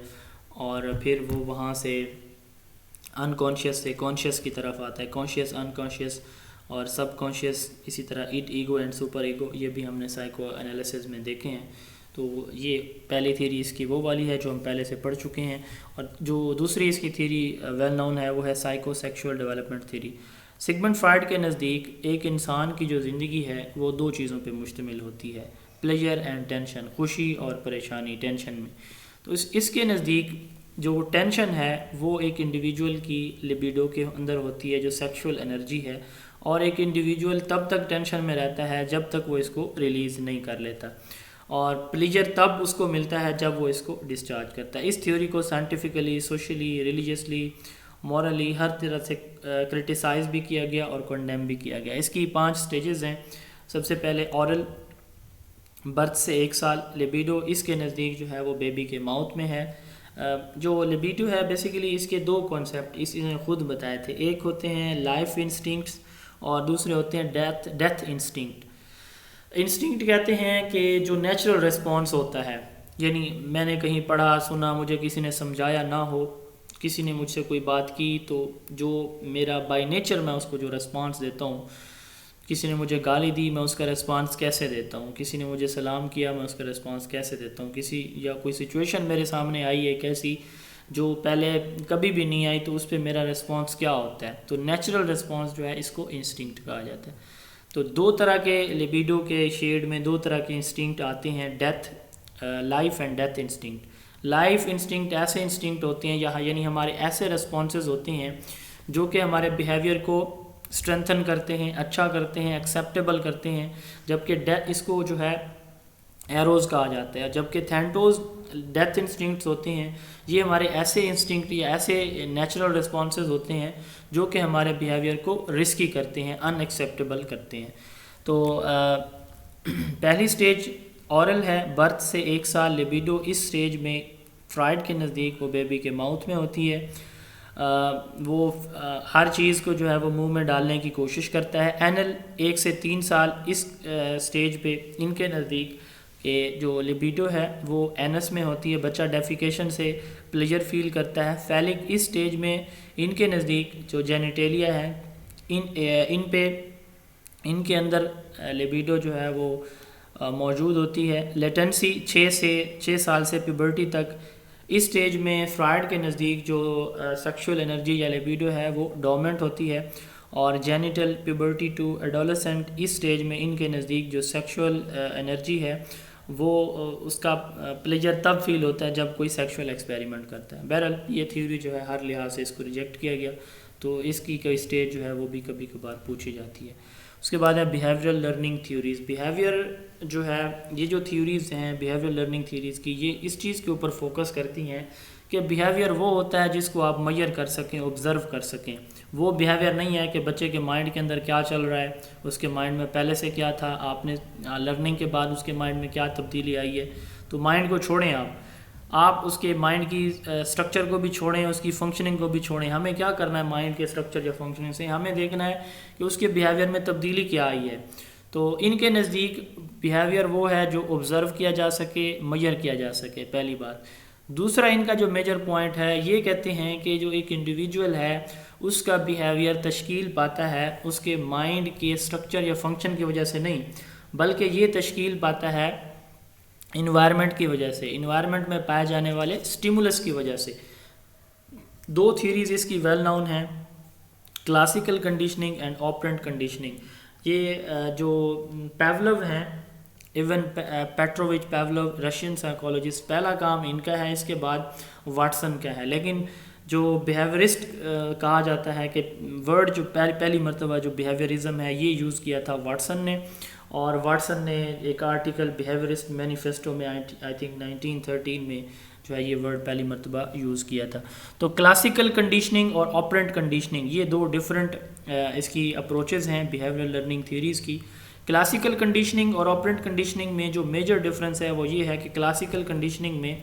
اور پھر وہ وہاں سے انکانشیس سے کانشیس کی طرف آتا ہے. کانشیس، انکانشیس اور سب کانشیس، اسی طرح ایگو اینڈ سپر ایگو، یہ بھی ہم نے سائیکو انالیسز میں دیکھے ہیں. تو یہ پہلی تھیوری اس کی وہ والی ہے جو ہم پہلے سے پڑھ چکے ہیں. اور جو دوسری اس کی تھیوری ویل نون ہے وہ ہے psycho sexual development theory. Sigmund Freud کے نزدیک ایک انسان کی جو زندگی ہے وہ دو چیزوں پہ مشتمل ہوتی ہے، پلیجر اینڈ ٹینشن، خوشی اور پریشانی ٹینشن میں. تو اس کے نزدیک جو ٹینشن ہے وہ ایک انڈیویجول کی لبیڈو کے اندر ہوتی ہے جو سیکشول انرجی ہے، اور ایک انڈیویجول تب تک ٹینشن میں رہتا ہے جب تک وہ اس کو ریلیز نہیں کر لیتا، اور پلیجر تب اس کو ملتا ہے جب وہ اس کو ڈسچارج کرتا ہے۔ اس تھیوری کو سائنٹیفکلی، سوشلی، ریلیجیسلی، مورلی ہر طرح سے کرٹیسائز بھی کیا گیا اور کنڈیم بھی کیا گیا۔ اس کی 5 سٹیجز ہیں۔ سب سے پہلے اورل، برتھ سے 1 سال، لبیڈو اس کے نزدیک جو ہے وہ بیبی کے ماؤتھ میں ہے۔ جو لبیڈو ہے بیسیکلی اس کے 2 کانسیپٹ اس نے خود بتائے تھے، ایک ہوتے ہیں لائف انسٹنکٹس اور دوسرے ہوتے ہیں ڈیتھ انسٹنکٹ۔ انسٹنکٹ کہتے ہیں کہ جو نیچرل ریسپانس ہوتا ہے، یعنی میں نے کہیں پڑھا سنا، مجھے کسی نے سمجھایا نہ ہو، کسی نے مجھ سے کوئی بات کی، تو جو میرا بائی نیچر میں اس کو جو ریسپانس دیتا ہوں، کسی نے مجھے گالی دی میں اس کا ریسپانس کیسے دیتا ہوں، کسی نے مجھے سلام کیا میں اس کا ریسپانس کیسے دیتا ہوں، کسی یا کوئی سچویشن میرے سامنے آئی ہے کیسی جو پہلے کبھی بھی نہیں آئی، تو اس پہ میرا ریسپانس کیا ہوتا ہے، تو نیچرل ریسپانس جو ہے اس کو انسٹنکٹ کہا جاتا ہے۔ تو 2 طرح کے لبیڈو کے شیڈ میں 2 طرح کے انسٹنکٹ آتے ہیں، life and death instinct. Life instinct ایسے انسٹنکٹ ہوتے ہیں یعنی ہمارے ایسے ریسپانسز ہوتے ہیں جو کہ ہمارے بیہیویئر کو اسٹرینتھن کرتے ہیں، اچھا کرتے ہیں، ایکسیپٹیبل کرتے ہیں، جبکہ اس کو جو ہے ایروز کہا جاتا ہے، جبکہ تھینٹوز ڈیتھ انسٹنکٹس ہوتے ہیں، یہ ہمارے ایسے انسٹنکٹ یا ایسے نیچرل رسپانسز ہوتے ہیں جو کہ ہمارے بیہیویئر کو رسکی کرتے ہیں، ان ایکسیپٹیبل کرتے ہیں۔ تو پہلی سٹیج اورل ہے، برتھ سے 1 سال، لبیڈو اس سٹیج میں فرائڈ کے نزدیک وہ بیبی کے ماؤتھ میں ہوتی ہے۔ وہ ہر چیز کو جو ہے وہ منہ میں ڈالنے کی کوشش کرتا ہے۔ اینل 1 سے 3 سال، اس سٹیج پہ ان کے نزدیک کہ جو لبیڈو ہے وہ اینس میں ہوتی ہے، بچہ ڈیفیکیشن سے پلیجر فیل کرتا ہے۔ فیلک اس سٹیج میں ان کے نزدیک جو جینیٹیلیا ہے ان کے اندر لبیڈو جو ہے وہ موجود ہوتی ہے۔ لیٹنسی 6 سال سے پیبرٹی تک، اس سٹیج میں فرائڈ کے نزدیک جو سیکشول انرجی یا لبیڈو ہے وہ ڈومنٹ ہوتی ہے، اور جینیٹل پیبرٹی ٹو ایڈولسنٹ اس سٹیج میں ان کے نزدیک جو سیکشول انرجی ہے وہ اس کا پلیجر تب فیل ہوتا ہے جب کوئی سیکشول ایکسپیریمنٹ کرتا ہے۔ بہرحال یہ تھیوری جو ہے ہر لحاظ سے اس کو ریجیکٹ کیا گیا، تو اس کی کوئی سٹیج جو ہے وہ بھی کبھی کبھار پوچھی جاتی ہے۔ اس کے بعد ہے بیہیویئرل لرننگ تھیوریز۔ بیہیویئر جو ہے، یہ جو تھیوریز ہیں بیہیویئرل لرننگ تھیوریز کی، یہ اس چیز کے اوپر فوکس کرتی ہیں کہ بیہیویئر وہ ہوتا ہے جس کو آپ میئر کر سکیں، آبزرو کر سکیں۔ وہ بیہیویئر نہیں ہے کہ بچے کے مائنڈ کے اندر کیا چل رہا ہے، اس کے مائنڈ میں پہلے سے کیا تھا، آپ نے لرننگ کے بعد اس کے مائنڈ میں کیا تبدیلی آئی ہے، تو مائنڈ کو چھوڑیں، آپ اس کے مائنڈ کی سٹرکچر کو بھی چھوڑیں، اس کی فنکشننگ کو بھی چھوڑیں۔ ہمیں کیا کرنا ہے مائنڈ کے سٹرکچر یا فنکشننگ سے، ہمیں دیکھنا ہے کہ اس کے بیہیویئر میں تبدیلی کیا آئی ہے۔ تو ان کے نزدیک بیہیویئر وہ ہے جو آبزرو کیا جا سکے، میئر کیا جا سکے، پہلی بات۔ دوسرا ان کا جو میجر پوائنٹ ہے، یہ کہتے ہیں کہ جو ایک انڈیویجول ہے اس کا بیہیویئر تشکیل پاتا ہے اس کے مائنڈ کے سٹرکچر یا فنکشن کی وجہ سے نہیں، بلکہ یہ تشکیل پاتا ہے انوائرمنٹ کی وجہ سے، انوائرمنٹ میں پائے جانے والے سٹیمولس کی وجہ سے۔ 2 تھیوریز اس کی ویل ناؤن ہیں، classical conditioning and operant conditioning. یہ جو پیولو ہیں، ایون پیٹرووچ پیولو، رشین سائیکولوجسٹ، پہلا کام ان کا ہے، اس کے بعد واٹسن کا ہے۔ لیکن جو بیہیویئرسٹ کہا جاتا ہے کہ ورڈ جو پہلی مرتبہ جو بیہیویئرزم ہے یہ یوز کیا تھا واٹسن نے، اور واٹسن نے ایک آرٹیکل بیہیویئرسٹ مینیفیسٹو میں آئی تھنک 1913 میں جو ہے یہ ورڈ پہلی مرتبہ یوز کیا تھا۔ تو کلاسیکل کنڈیشننگ اور آپرنٹ کنڈیشننگ، یہ 2 ڈفرینٹ اس کی اپروچز ہیں بیہیویئرل لرننگ تھیوریز کی۔ کلاسیکل کنڈیشننگ اور آپرنٹ کنڈیشننگ میں جو میجر ڈفرینس ہے وہ یہ ہے کہ کلاسیکل کنڈیشننگ میں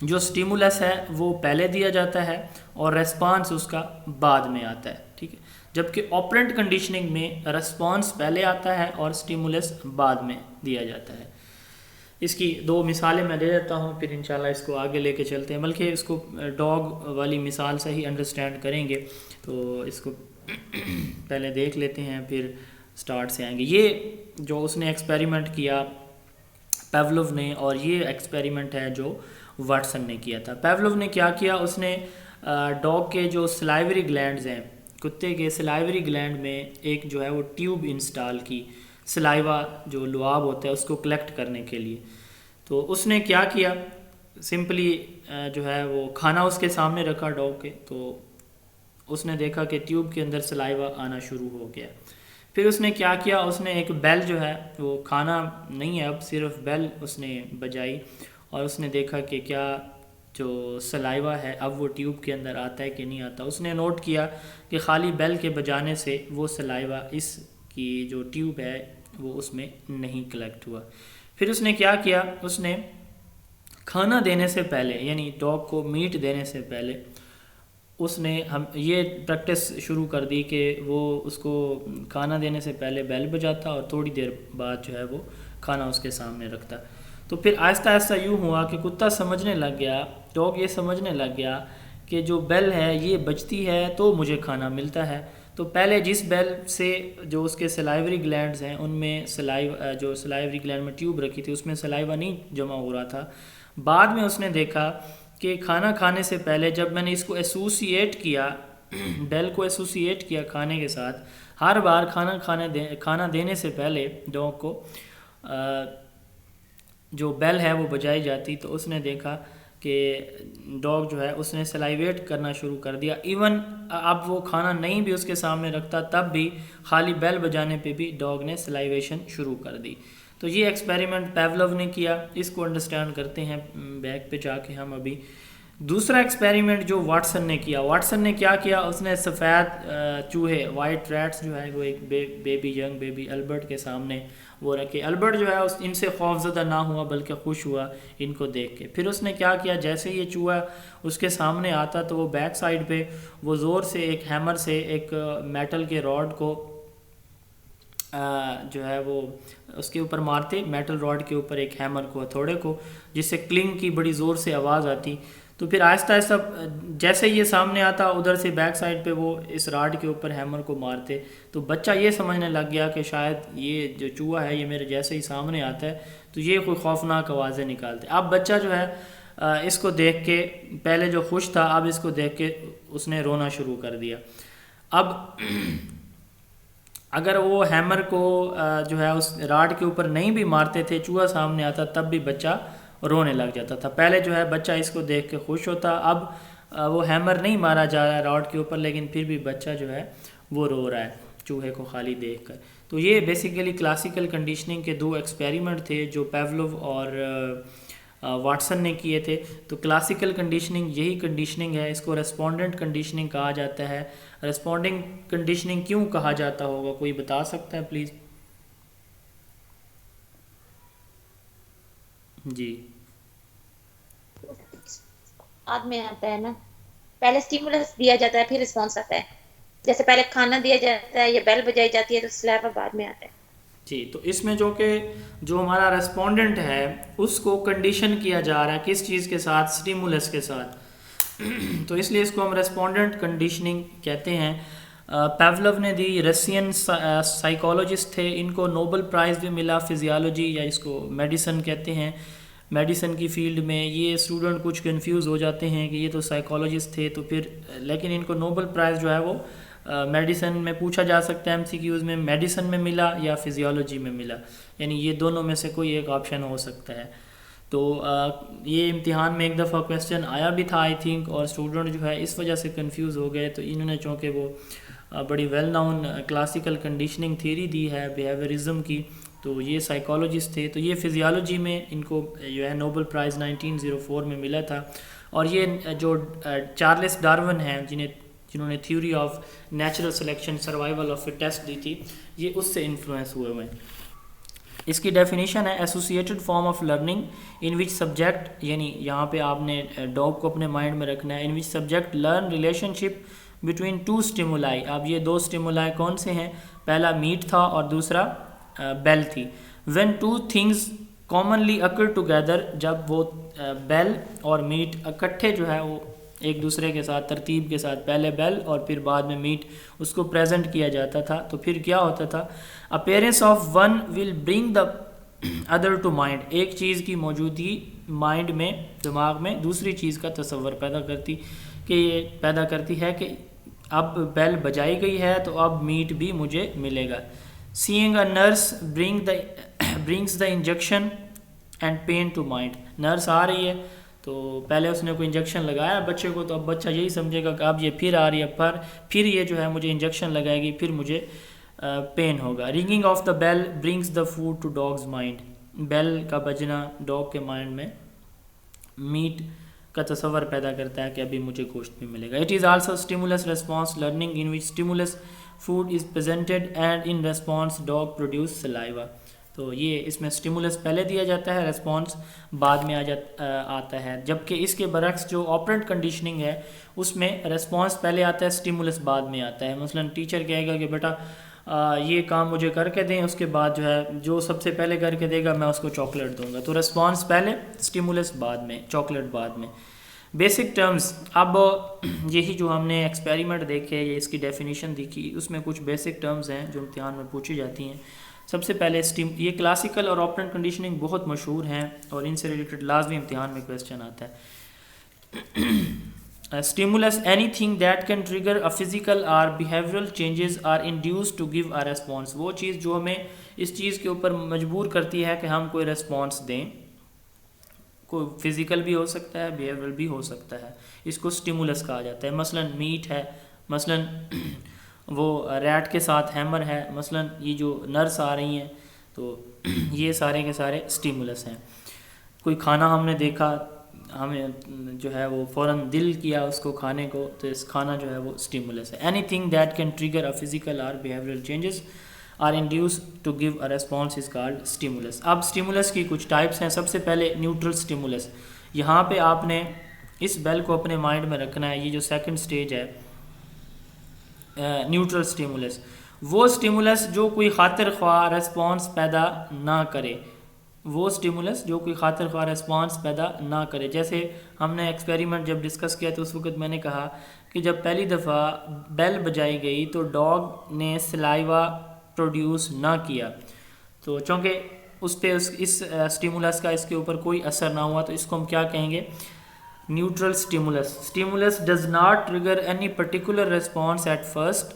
جو سٹیمولس ہے وہ پہلے دیا جاتا ہے اور ریسپانس اس کا بعد میں آتا ہے، ٹھیک ہے، جبکہ آپرنٹ کنڈیشننگ میں ریسپانس پہلے آتا ہے اور سٹیمولس بعد میں دیا جاتا ہے۔ اس کی 2 مثالیں میں دے دیتا ہوں، پھر انشاءاللہ اس کو آگے لے کے چلتے ہیں، بلکہ اس کو ڈاگ والی مثال سے ہی انڈرسٹینڈ کریں گے، تو اس کو پہلے دیکھ لیتے ہیں پھر سٹارٹ سے آئیں گے۔ یہ جو اس نے ایکسپیریمنٹ کیا پیولو نے، اور یہ ایکسپیریمنٹ ہے جو واٹسن نے کیا تھا۔ پیولو نے کیا کیا، اس نے ڈاگ کے جو سلائیوری گلینڈز ہیں، کتے کے سلائیوری گلینڈ میں ایک جو ہے وہ ٹیوب انسٹال کی، سلائیوا جو لعاب ہوتا ہے اس کو کلیکٹ کرنے کے لیے۔ تو اس نے کیا کیا، سمپلی جو ہے وہ کھانا اس کے سامنے رکھا ڈاگ کے، تو اس نے دیکھا کہ ٹیوب کے اندر سلائیوا آنا شروع ہو گیا۔ پھر اس نے کیا کیا، اس نے ایک بیل جو ہے، وہ کھانا نہیں ہے اب، صرف بیل اس نے بجائی، اور اس نے دیکھا کہ کیا جو سلائیوا ہے اب وہ ٹیوب کے اندر آتا ہے کہ نہیں آتا۔ اس نے نوٹ کیا کہ خالی بیل کے بجانے سے وہ سلائیوا اس کی جو ٹیوب ہے وہ اس میں نہیں کلیکٹ ہوا۔ پھر اس نے کیا کیا، اس نے کھانا دینے سے پہلے، یعنی ڈاگ کو میٹ دینے سے پہلے، اس نے یہ پریکٹس شروع کر دی کہ وہ اس کو کھانا دینے سے پہلے بیل بجاتا اور تھوڑی دیر بعد جو ہے وہ کھانا اس کے سامنے رکھتا۔ تو پھر آہستہ آہستہ یوں ہوا کہ کتا سمجھنے لگ گیا، ڈاگ یہ سمجھنے لگ گیا کہ جو بیل ہے یہ بجتی ہے تو مجھے کھانا ملتا ہے۔ تو پہلے جس بیل سے جو اس کے سلائیوری گلینڈز ہیں ان میں جو سلائیوری گلینڈ میں ٹیوب رکھی تھی اس میں سلائیوا نہیں جمع ہو رہا تھا۔ بعد میں اس نے دیکھا کہ کھانا کھانے سے پہلے جب میں نے اس کو ایسوسیٹ کیا، بیل کو ایسوسیٹ کیا کھانے کے ساتھ، ہر بار کھانا دینے سے پہلے ڈاگ کو جو بیل ہے وہ بجائی جاتی، تو اس نے دیکھا کہ ڈاگ جو ہے اس نے سلائیویٹ کرنا شروع کر دیا۔ ایون اب وہ کھانا نہیں بھی اس کے سامنے رکھتا تب بھی خالی بیل بجانے پہ بھی ڈاگ نے سلائیویشن شروع کر دی۔ تو یہ ایکسپیریمنٹ پیولو نے کیا، اس کو انڈرسٹینڈ کرتے ہیں بیک پہ جا کے ہم ابھی۔ دوسرا ایکسپیریمنٹ جو واٹسن نے کیا، واٹسن نے کیا کیا، اس نے سفید چوہے، وائٹ ریٹس جو ہے وہ ایک ینگ بیبی البرٹ کے سامنے وہ رکھے۔ البرٹ جو ہے ان سے خوف زدہ نہ ہوا بلکہ خوش ہوا ان کو دیکھ کے۔ پھر اس نے کیا کیا، جیسے یہ چوہا اس کے سامنے آتا تو وہ بیک سائڈ پہ وہ زور سے ایک ہیمر سے ایک میٹل کے راڈ کو جو ہے وہ اس کے اوپر مارتے، میٹل راڈ کے اوپر ایک ہیمر کو، ہتھوڑے کو، جس سے کلنگ کی بڑی زور سے آواز آتی۔ تو پھر آہستہ آہستہ جیسے یہ سامنے آتا ادھر سے بیک سائڈ پہ وہ اس راڈ کے اوپر ہیمر کو مارتے، تو بچہ یہ سمجھنے لگ گیا کہ شاید یہ جو چوہا ہے یہ میرے جیسے ہی سامنے آتا ہے تو یہ کوئی خوفناک آوازیں نکالتے۔ اب بچہ جو ہے اس کو دیکھ کے پہلے جو خوش تھا اب اس کو دیکھ کے اس نے رونا شروع کر دیا۔ اب اگر وہ ہیمر کو جو ہے اس راڈ کے اوپر نہیں بھی مارتے تھے، چوہا سامنے آتا تب بھی بچہ رونے لگ جاتا تھا۔ پہلے جو ہے بچہ اس کو دیکھ کے خوش ہوتا، اب وہ ہیمر نہیں مارا جا رہا ہے راڈ کے اوپر لیکن پھر بھی بچہ جو ہے وہ رو رہا ہے چوہے کو خالی دیکھ کر۔ تو یہ بیسیکلی کلاسیکل کنڈیشننگ کے دو ایکسپیریمنٹ تھے جو پیولو اور واٹسن نے کیے تھے۔ تو کلاسیکل کنڈیشننگ یہی کنڈیشننگ ہے، اس کو ریسپونڈنٹ کنڈیشننگ کہا جاتا ہے۔ ریسپونڈنگ کنڈیشننگ کیوں کہا جاتا ہوگا، کوئی بتا سکتا ہے پلیز؟ جی بعد میں آتا ہے نا، پہلے اسٹیمولس دیا جاتا ہے پھر رسپانس آتا ہے، جیسے پہلے کھانا دیا جاتا ہے یا بیل بجائی جاتی ہے تو سلیوا بعد میں آتا ہے۔ جی، تو اس میں جو ہمارا ریسپونڈنٹ ہے اس کو کنڈیشن کیا جا رہا ہے کس چیز کے ساتھ، اسٹیمولس کے ساتھ، تو اس لیے اس کو ہم ریسپونڈنٹ کنڈیشننگ کہتے ہیں۔ پیولو نے دی، رشین سائیکالوجسٹ تھے، ان کو نوبل پرائز بھی ملا فزیالوجی، یا اس کو میڈیسن کہتے ہیں۔ میڈیسن کی فیلڈ میں یہ اسٹوڈنٹ کچھ کنفیوز ہو جاتے ہیں کہ یہ تو سائیکالوجسٹ تھے تو پھر، لیکن ان کو نوبل پرائز جو ہے وہ میڈیسن میں پوچھا جا سکتا ہے MCQs میں، میڈیسن میں ملا یا فزیالوجی میں ملا، یعنی یہ دونوں میں سے کوئی ایک آپشن ہو سکتا ہے۔ تو یہ امتحان میں ایک دفعہ کویسچن آیا بھی تھا آئی تھنک، اور اسٹوڈنٹ جو ہے اس وجہ سے کنفیوز ہو گئے، تو انہوں نے چونکہ وہ بڑی well known classical conditioning theory دی ہے بیہیویئرزم کی، تو یہ سائیکالوجسٹ تھے۔ تو یہ فزیالوجی میں ان کو جو ہے نوبل پرائز 1904 میں ملا تھا، اور یہ جو چارلس ڈارون ہیں جنہوں نے theory of natural selection survival of fittest دی تھی، یہ اس سے انفلوئنس ہوئے ہوئے ہیں۔ اس کی ڈیفینیشن ہے associated form of learning in which subject, یعنی یہاں پہ آپ نے ڈاگ کو اپنے مائنڈ میں رکھنا ہے، in which subject learn relationship between two stimuli. اب یہ دو اسٹیمولائی کون سے ہیں؟ پہلا میٹ تھا اور دوسرا بیل تھی۔ When two things commonly occur together, جب وہ بیل اور میٹ اکٹھے جو ہے وہ ایک دوسرے کے ساتھ ترتیب کے ساتھ، پہلے بیل اور پھر بعد میں میٹ، اس کو پریزنٹ کیا جاتا تھا، تو پھر کیا ہوتا تھا؟ Appearance of one will bring the other to mind, ایک چیز کی موجودگی مائنڈ میں، دماغ میں دوسری چیز کا تصور پیدا کرتی ہے کہ اب بیل بجائی گئی ہے تو اب میٹ بھی مجھے ملے گا۔ Saying a nurse brings the injection and pain to mind, nurse آ رہی ہے تو پہلے اس نے کوئی انجیکشن لگایا بچے کو، تو اب بچہ یہی سمجھے گا کہ اب یہ پھر آ رہی ہے، پر پھر یہ جو ہے مجھے انجیکشن لگائے گی، پھر مجھے پین ہوگا. Ringing of the bell brings the food to dog's mind. Bell کا بجنا ڈاگ کے مائنڈ میں میٹ کا تصور پیدا کرتا ہے کہ ابھی مجھے گوشت بھی ملے گا. It is also stimulus response learning in which stimulus food is presented and in response dog produce saliva. تو یہ اس میں اسٹیمولس پہلے دیا جاتا ہے، ریسپانس بعد میں آتا ہے. جبکہ اس کے برعکس جو آپرنٹ کنڈیشننگ ہے اس میں ریسپانس پہلے آتا ہے، اسٹیمولس بعد میں آتا ہے. مثلا ٹیچر کہے گا کہ بیٹا یہ کام مجھے کر کے دیں، اس کے بعد جو ہے جو سب سے پہلے کر کے دے گا میں اس کو چاکلیٹ دوں گا. تو ریسپانس پہلے، اسٹیمولس بعد میں، چاکلیٹ بعد میں. بیسک ٹرمز، اب یہی جو ہم نے ایکسپیریمنٹ دیکھے یا اس کی ڈیفینیشن دیکھی، اس میں کچھ بیسک ٹرمز ہیں جو امتحان میں پوچھی جاتی ہیں. سب سے پہلے یہ کلاسیکل اور آپرنٹ کنڈیشننگ بہت مشہور ہیں اور ان سے ریلیٹڈ لازمی امتحان میں کویسچن آتا ہے. Stimulus anything that can trigger a physical or behavioural changes or induce to give a response. وہ چیز جو ہمیں اس چیز کے اوپر مجبور کرتی ہے کہ ہم کوئی ریسپانس دیں. کوئی فزیکل بھی ہو سکتا ہے، بیہیویئرل بھی ہو سکتا ہے، اس کو اسٹیمولس کہا جاتا ہے. مثلا میٹ ہے، مثلا وہ ریٹ کے ساتھ ہیمر ہے، مثلا یہ جو نرس آ رہی ہیں، تو یہ سارے کے سارے اسٹیمولس ہیں. کوئی کھانا ہم نے دیکھا، ہمیں جو ہے وہ فوراً دل کیا اس کو کھانے کو، تو اس کھانا جو ہے وہ اسٹیمولس ہے. Anything that can trigger a physical or behavioural changes or induce to give a response is called stimulus. اب اسٹیمولس کی کچھ ٹائپس ہیں. سب سے پہلے نیوٹرل اسٹیمولس. یہاں پہ آپ نے اس بیل کو اپنے مائنڈ میں رکھنا ہے. یہ جو سیکنڈ سٹیج ہے نیوٹرل اسٹیمولس، وہ اسٹیمولس جو کوئی خاطر خواہ ریسپانس پیدا نہ کرے. وہ اسٹیمولس جو کوئی خاطر خواہ ریسپانس پیدا نہ کرے. جیسے ہم نے ایکسپیریمنٹ جب ڈسکس کیا تو اس وقت میں نے کہا کہ جب پہلی دفعہ بیل بجائی گئی تو ڈاگ نے سلائیوا پروڈیوس نہ کیا، تو چونکہ اس پہ اس اسٹیمولس کا اس کے اوپر کوئی اثر نہ ہوا، تو اس کو ہم کیا کہیں گے؟ Neutral stimulus. Stimulus does not trigger any particular response at first.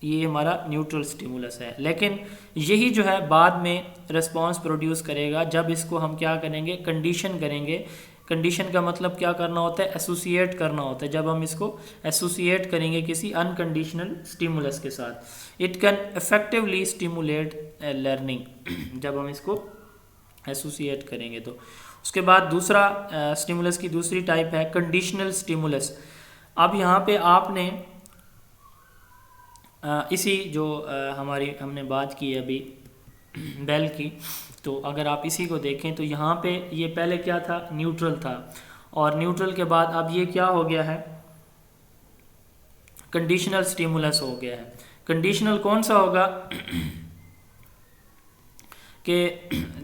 یہ ہمارا نیوٹرل اسٹیمولس ہے. لیکن یہی جو ہے بعد میں ریسپانس پروڈیوس کرے گا جب اس کو ہم کیا کریں گے؟ کنڈیشن کریں گے. کنڈیشن کا مطلب کیا کرنا ہوتا ہے؟ ایسوسیٹ کرنا ہوتا ہے. جب ہم اس کو ایسوسیٹ کریں گے کسی انکنڈیشنل اسٹیمولس کے ساتھ، it can effectively stimulate learning. جب ہم اس کو ایسوسیٹ کریں گے تو اس کے بعد دوسرا اسٹیمولس کی دوسری ٹائپ ہے کنڈیشنل اسٹیمولس. اب یہاں پہ آپ نے اسی جو ہم نے بات کی ابھی بیل کی، تو اگر آپ اسی کو دیکھیں تو یہاں پہ یہ پہلے کیا تھا؟ نیوٹرل تھا، اور نیوٹرل کے بعد اب یہ کیا ہو گیا ہے؟ کنڈیشنل اسٹیمولس ہو گیا ہے. کنڈیشنل کون سا ہوگا؟ کہ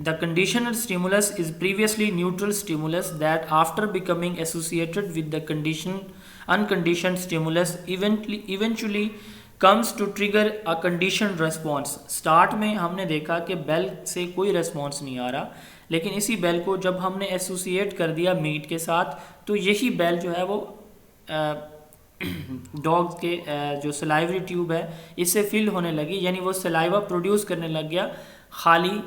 the conditional stimulus is previously neutral stimulus that after becoming associated with the unconditioned stimulus eventually comes to trigger a conditioned response. Start میں ہم نے دیکھا کہ بیل سے کوئی ریسپانس نہیں آ رہا، لیکن اسی بیل کو جب ہم نے ایسوسیٹ کر دیا میٹ کے ساتھ، تو یہی بیل جو ہے وہ ڈاگ کے جو سلائیوری ٹیوب ہے اس سے فل ہونے لگی، یعنی وہ سلائیوا پروڈیوس کرنے لگ گیا خالی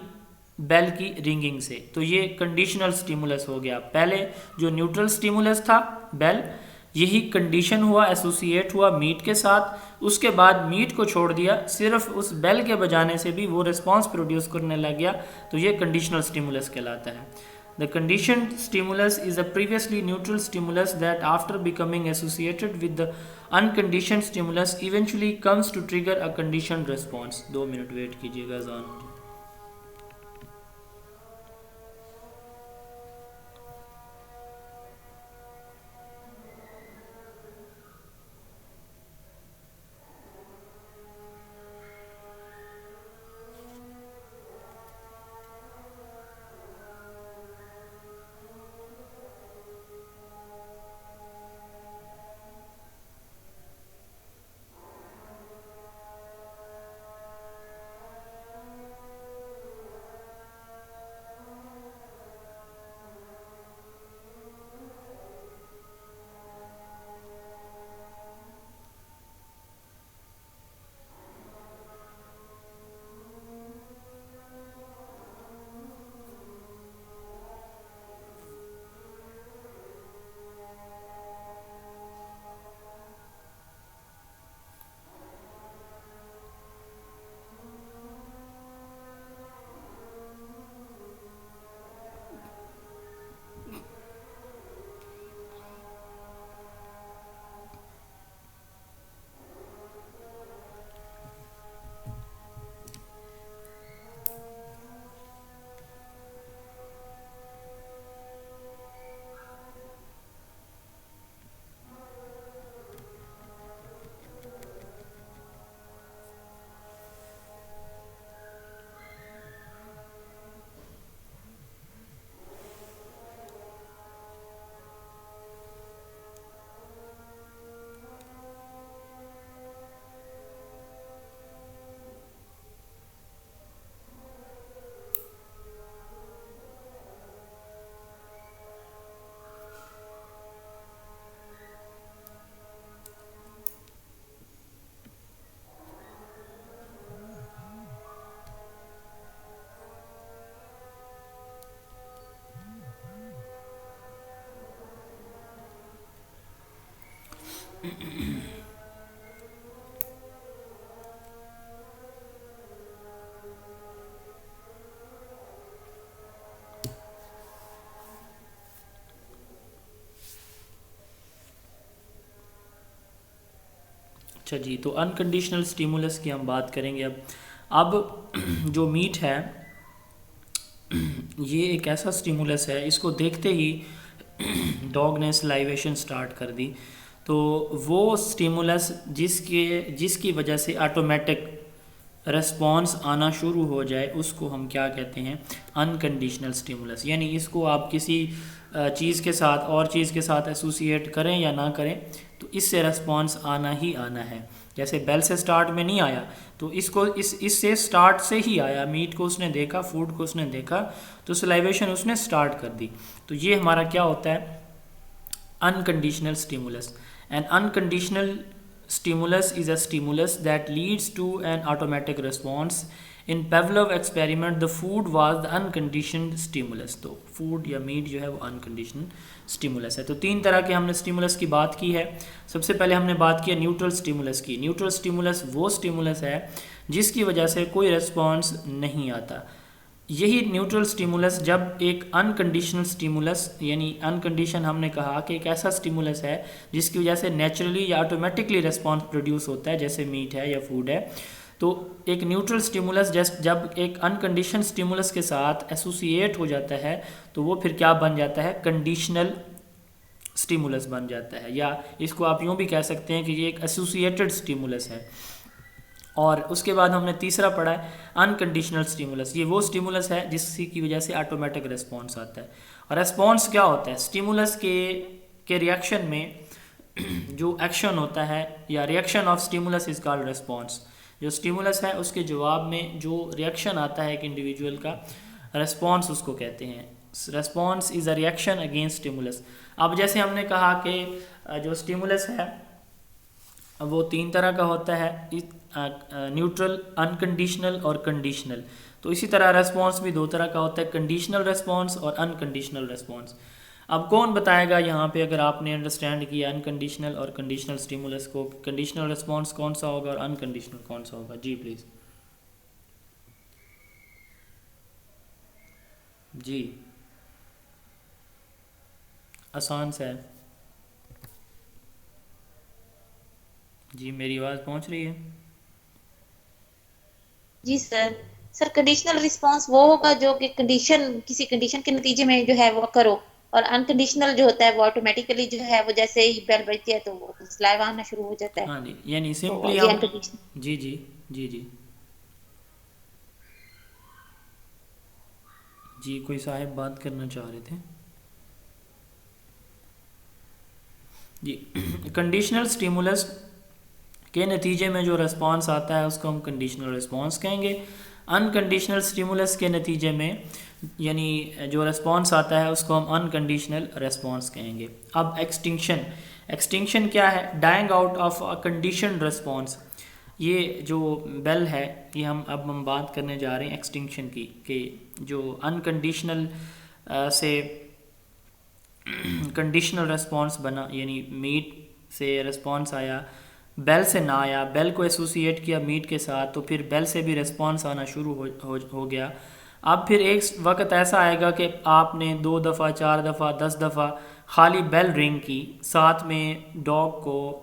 بیل کی رنگنگ سے. تو یہ کنڈیشنل سٹیمولس ہو گیا. پہلے جو نیوٹرل سٹیمولس تھا بیل، یہی کنڈیشن ہوا، ایسوسیٹ ہوا میٹ کے ساتھ، اس کے بعد میٹ کو چھوڑ دیا، صرف اس بیل کے بجانے سے بھی وہ ریسپانس پروڈیوس کرنے لگ گیا، تو یہ کنڈیشنل سٹیمولس کہلاتا ہے. The conditioned stimulus is a previously neutral stimulus that after becoming associated with the unconditioned stimulus eventually comes to trigger a conditioned response. 2 minute wait کیجیے گا اذان. اچھا جی، تو انکنڈیشنل سٹیمولس کی ہم بات کریں گے اب جو میٹ ہے یہ ایک ایسا سٹیمولس ہے، اس کو دیکھتے ہی ڈاگ نے سلائیویشن سٹارٹ کر دی، تو وہ سٹیمولس جس کی وجہ سے آٹومیٹک رسپانس آنا شروع ہو جائے اس کو ہم کیا کہتے ہیں؟ انکنڈیشنل سٹیمولس. یعنی اس کو آپ کسی چیز کے ساتھ اور چیز کے ساتھ ایسوسیٹ کریں یا نہ کریں تو اس سے رسپانس آنا ہی آنا ہے. جیسے بیل سے سٹارٹ میں نہیں آیا تو اس سے سٹارٹ سے ہی آیا، میٹ کو اس نے دیکھا، فوڈ کو اس نے دیکھا تو سلائیویشن اس نے سٹارٹ کر دی. تو یہ ہمارا کیا ہوتا ہے؟ unconditional stimulus. An unconditional stimulus is a stimulus that leads to an automatic response. In Pavlov experiment the food was the unconditioned stimulus. تو فوڈ یا میٹ جو ہے وہ unconditional stimulus ہے. تو تین طرح کے ہم نے stimulus کی بات کی ہے. سب سے پہلے ہم نے بات کی نیوٹرل stimulus کی. نیوٹرل stimulus وہ stimulus ہے جس کی وجہ سے کوئی رسپانس نہیں آتا. یہی نیوٹرل سٹیمولس جب ایک انکنڈیشنل سٹیمولس، یعنی انکنڈیشن ہم نے کہا کہ ایک ایسا سٹیمولس ہے جس کی وجہ سے نیچرلی یا آٹومیٹکلی رسپانس پروڈیوس ہوتا ہے، جیسے میٹ ہے یا فوڈ ہے. تو ایک نیوٹرل سٹیمولس جب ایک انکنڈیشن سٹیمولس کے ساتھ ایسوسیٹ ہو جاتا ہے تو وہ پھر کیا بن جاتا ہے؟ کنڈیشنل سٹیمولس بن جاتا ہے، یا اس کو آپ یوں بھی کہہ سکتے ہیں کہ یہ ایک ایسوسیٹڈ سٹیمولس ہے. اور اس کے بعد ہم نے تیسرا پڑھا ہے انکنڈیشنل سٹیمولس. یہ وہ سٹیمولس ہے جس کی وجہ سے آٹومیٹک رسپانس آتا ہے. اور رسپانس کیا ہوتا ہے؟ سٹیمولس کے ریئیکشن میں جو ایکشن ہوتا ہے یا reaction of stimulus is called response. جو سٹیمولس ہے اس کے جواب میں جو ریئیکشن آتا ہے ایک انڈیویجول کا، رسپانس اس کو کہتے ہیں. Response is a reaction against stimulus. اب جیسے ہم نے کہا کہ جو سٹیمولس ہے وہ تین طرح کا ہوتا ہے، نیوٹرل، انکنڈیشنل اور کنڈیشنل. تو اسی طرح رسپانس بھی دو طرح کا ہوتا ہے، کنڈیشنل رسپانس اور انکنڈیشنل رسپانس. اب کون بتائے گا یہاں پہ، اگر آپ نے انڈرسٹینڈ کیا انکنڈیشنل اور کنڈیشنل سٹیمولس کو، کنڈیشنل رسپانس کون سا ہوگا اور انکنڈیشنل کون سا ہوگا؟ جی پلیز. جی آسان سا ہے. جی میری آواز پہنچ رہی ہے؟ جی سر کنڈیشنل رسپانس وہ ہوگا جو کہ کسی کنڈیشن کے نتیجے میں جو ہے وہ کرو، اور انکنڈیشنل جو ہوتا ہے وہ آٹومیٹیکلی جو ہے وہ جیسے ہی بیل بجتی ہے تو وہ سلائیوا آنا شروع ہو جاتا ہے. ہاں جی، یعنی سمپلی یہ ہم unconditional. جی جی جی جی جی کوئی صاحب بات کرنا چاہ رہے تھے. جی کنڈیشنل سٹیمولس کے نتیجے میں جو رسپانس آتا ہے اس کو ہم کنڈیشنل رسپانس کہیں گے. انکنڈیشنل سٹیمولس کے نتیجے میں یعنی جو رسپانس آتا ہے اس کو ہم انکنڈیشنل رسپانس کہیں گے. اب ایکسٹنکشن کیا ہے؟ Dying out of a conditioned response. یہ جو بیل ہے یہ ہم بات کرنے جا رہے ہیں ایکسٹنکشن کی، کہ جو انکنڈیشنل سے کنڈیشنل رسپانس بنا، یعنی میٹ سے رسپانس آیا، بیل سے نہ آیا، بیل کو ایسوسیٹ کیا میٹ کے ساتھ تو پھر بیل سے بھی رسپانس آنا شروع ہو گیا. اب پھر ایک وقت ایسا آئے گا کہ آپ نے 2 دفعہ 4 دفعہ 10 دفعہ خالی بیل رنگ کی، ساتھ میں ڈاگ کو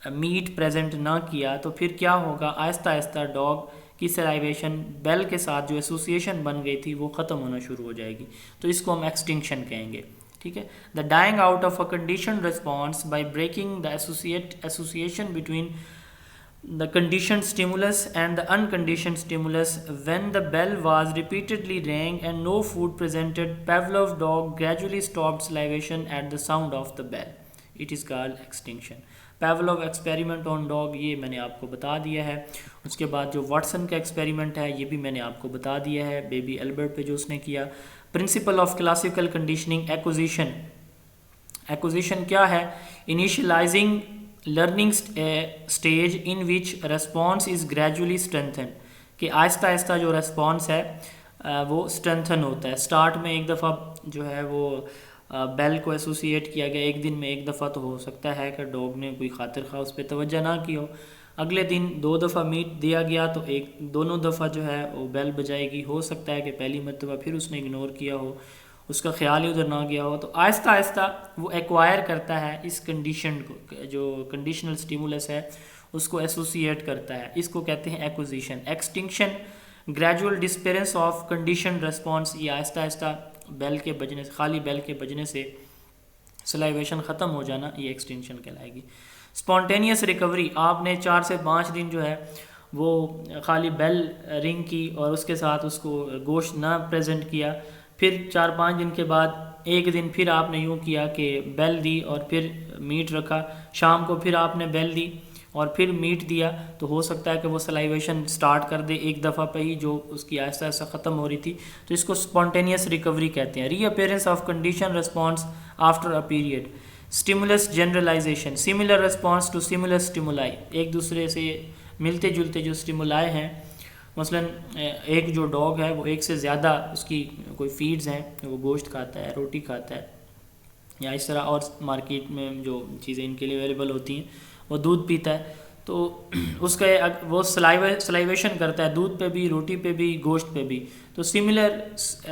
میٹ پریزنٹ نہ کیا، تو پھر کیا ہوگا؟ آہستہ آہستہ ڈاگ کی سلائیویشن بیل کے ساتھ جو ایسوسیشن بن گئی تھی وہ ختم ہونا شروع ہو جائے گی. تو اس کو ہم ایکسٹنکشن کہیں گے. ٹھیک ہے. The dying out of a condition response by breaking the association between the conditioned stimulus and the unconditioned stimulus. When the bell was repeatedly rang and no food presented, Pavlov dog gradually stopped salivation at the sound of the bell. It is called extinction. Pavlov experiment on dog یہ میں نے آپ کو بتا دیا ہے. اس کے بعد جو واٹسن کا ایکسپیریمنٹ ہے یہ بھی میں نے آپ کو بتا دیا ہے، بیبی البرٹ پہ جو اس نے کیا. Principle of classical conditioning acquisition. Acquisition کیا ہے؟ Initialising learning stage in which response is gradually strengthened. کہ آہستہ آہستہ جو رسپانس ہے وہ strengthen ہوتا ہے. اسٹارٹ میں ایک دفعہ جو ہے وہ بیل کو ایسوسیٹ کیا گیا. ایک دن میں ایک دفعہ تو ہو سکتا ہے کہ ڈاگ نے کوئی خاطر خواہ اس پہ توجہ نہ کی ہو. اگلے دن 2 دفعہ میٹ دیا گیا تو دونوں دفعہ جو ہے وہ بیل بجائے گی. ہو سکتا ہے کہ پہلی مرتبہ پھر اس نے اگنور کیا ہو, اس کا خیال ہی ادھر نہ گیا ہو. تو آہستہ آہستہ وہ ایکوائر کرتا ہے اس کنڈیشن کو, جو کنڈیشنل سٹیمولس ہے اس کو ایسوسیٹ کرتا ہے. اس کو کہتے ہیں acquisition. Extinction, gradual disappearance of condition response, یہ آہستہ آہستہ بیل کے بجنے سے, خالی بیل کے بجنے سے سلائیویشن ختم ہو جانا, یہ ایکسٹنکشن کہلائے گی. اسپونٹینیس ریکوری, آپ نے 4 سے 5 دن جو ہے وہ خالی بیل رنگ کی اور اس کے ساتھ اس کو گوشت نہ پریزنٹ کیا. پھر 4-5 دن کے بعد ایک دن پھر آپ نے یوں کیا کہ بیل دی اور پھر میٹ رکھا, شام کو پھر آپ نے بیل دی اور پھر میٹ دیا, تو ہو سکتا ہے کہ وہ سلائیویشن سٹارٹ کر دے ایک دفعہ پہ ہی جو اس کی آہستہ آہستہ ختم ہو رہی تھی. تو اس کو اسپونٹینیس ریکوری کہتے ہیں. Reappearance of condition response after a period. Stimulus generalization, similar response to similar stimuli, ایک دوسرے سے ملتے جلتے جو اسٹیمولائی ہیں, مثلا ایک جو ڈاگ ہے وہ ایک سے زیادہ اس کی کوئی فیڈز ہیں, وہ گوشت کھاتا ہے, روٹی کھاتا ہے, یا اس طرح اور مارکیٹ میں جو چیزیں ان کے لیے اویلیبل ہوتی ہیں, وہ دودھ پیتا ہے, تو اس کا وہ سلائیویشن کرتا ہے دودھ پہ بھی, روٹی پہ بھی, گوشت پہ بھی. تو سملر